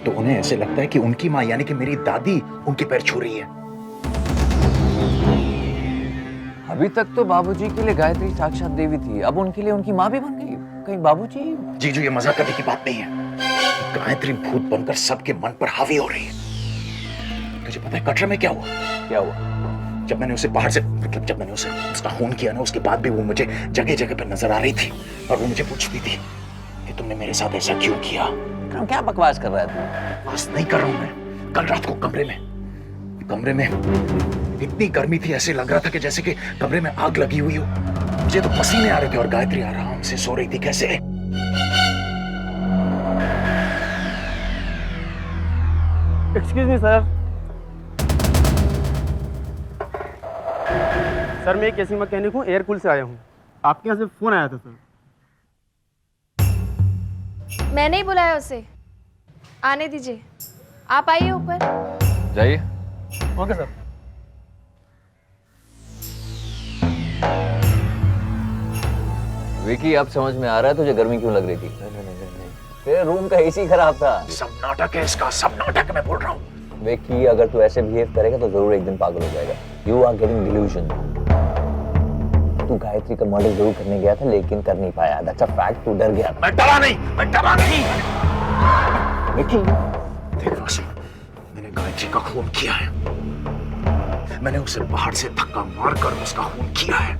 तो उन्हें ऐसे लगता है कि उनकी माँ यानी कि मेरी दादी उनके पैर छू रही है। अभी तक तो बाबूजी के लिए गायत्री साक्षात देवी थी, अब उनके लिए उनकी माँ भी बन गई। कहीं बाबूजी? जीजू, ये मजाक करने की बात नहीं है। गायत्री भूत बनकर सबके मन पर हावी हो रही है। तुझे पता है कटरा में क्या हुआ? क्या हुआ? जब मैंने उसे बाहर से, मतलब जब मैंने उसे उसका खून किया ना, उसके बाद भी वो मुझे जगह जगह पर नजर आ रही थी और वो मुझे पूछती थी कि तुमने मेरे साथ ऐसा क्यों किया? क्या बकवास कर रहा है तू? बकवास नहीं कर रहा हूं मैं। कल रात को कमरे में इतनी गर्मी थी, ऐसे लग रहा था कि जैसे कि कमरे में आग लगी हुई हो। मुझे तो पसीने आ रहे थे और गायत्री आराम से सो रही थी। कैसे? Excuse me sir. सर, मैं एक एसी मैकेनिक हूँ, एयरकूल से आया हूँ। आपके यहाँ से फोन आया था सर। मैंने ही बुलाया उसे, आने दीजिए। आप आइए ऊपर। जाइए। Okay sir. विकी, अब समझ में आ रहा है तुझे गर्मी क्यों लग रही थी? नहीं। तेरे रूम का एसी खराब था। सब नाटक है इसका, सब नाटक। मैं बोल रहा हूँ विकी, अगर तू ऐसे बिहेव करेगा तो जरूर एक दिन पागल हो जाएगा। You are getting delusion. तू गायत्री का मर्डर जरूर करने गया था लेकिन कर नहीं पाया। That's a fact. तू डर गया। मैं डरा नहीं। विकी, देख वासी, मैंने गायत्री का खून किया है। मैंने उसे बाहर से धक्का मारकर उसका खून किया है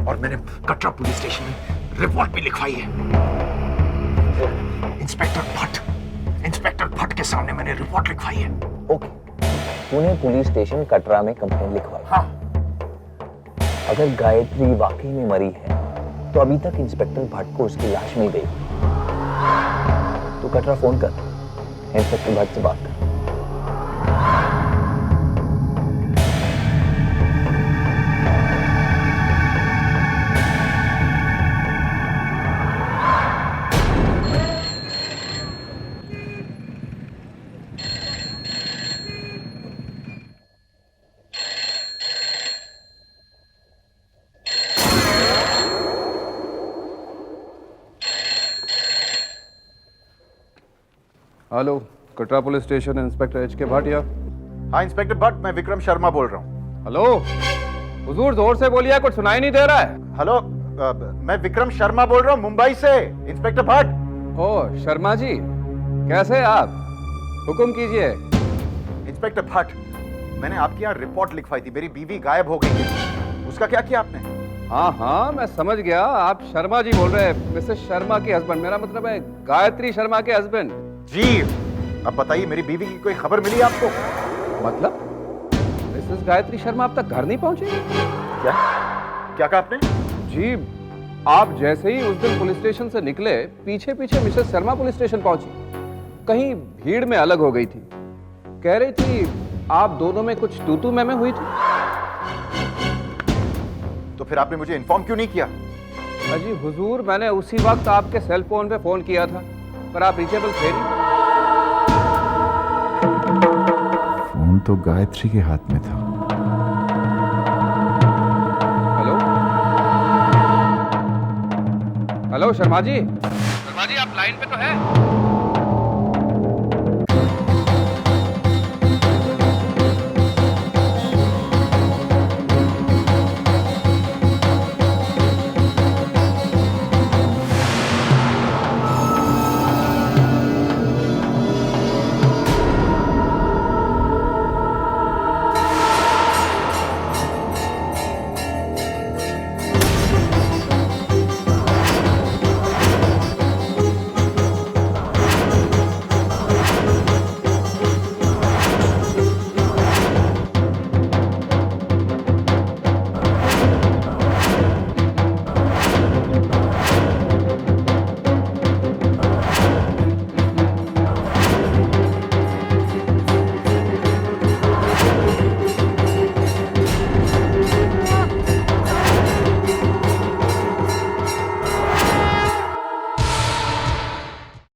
और मैंने कटरा पुलिस स्टेशन में रिपोर्ट भी लिखवाई है। इंस्पेक्टर भट्ट के सामने मैंने रिपोर्ट लिखवाई है। ओके, तूने पुलिस स्टेशन कटरा में कंप्लेंट लिखवाई। हाँ। अगर गायत्री वाकई में मरी है तो अभी तक इंस्पेक्टर भट्ट को उसकी लाश मिल गई। तू कटरा फोन कर, इंस्पेक्टर भट्ट से बात कर। Hello, Katra police station, inspector H के भाटिया। हाँ इंस्पेक्टर भट्ट, मैं विक्रम शर्मा बोल रहा हूँ। हेलो हुजूर, जोर से बोलिए, कुछ सुनाई नहीं दे रहा है। हेलो, मैं विक्रम शर्मा बोल रहा हूँ मुंबई से। इंस्पेक्टर भट्ट। ओह शर्मा जी, कैसे आप? हुक्म कीजिए। इंस्पेक्टर भट्ट, मैंने आपके यहाँ रिपोर्ट लिखवाई थी। मेरी बीवी गायब हो गई है, उसका क्या किया आपने? हाँ, मैं समझ गया। आप शर्मा जी बोल रहे हैं, मिसेस शर्मा के हस्बैंड। मेरा मतलब है गायत्री शर्मा के हस्बैंड। जी, अब बताइए, मेरी बीवी की कोई खबर मिली आपको? मतलब मिसेस गायत्री शर्मा अब तक घर नहीं पहुंची? क्या कहा आपने? जी, आप जैसे ही उस दिन पुलिस स्टेशन से निकले, पीछे पीछे मिसेस शर्मा पुलिस स्टेशन पहुंची। कहीं भीड़ में अलग हो गई थी। कह रही थी आप दोनों में कुछ तू-तू मैं हुई थी। तो फिर आपने मुझे इन्फॉर्म क्यों नहीं किया? अजी हुजूर, मैंने उसी वक्त आपके सेल फोन पे फोन किया था, पर आप रीचेबल थे नहीं। फोन तो गायत्री के हाथ में था। हेलो शर्मा जी, आप लाइन पे तो है?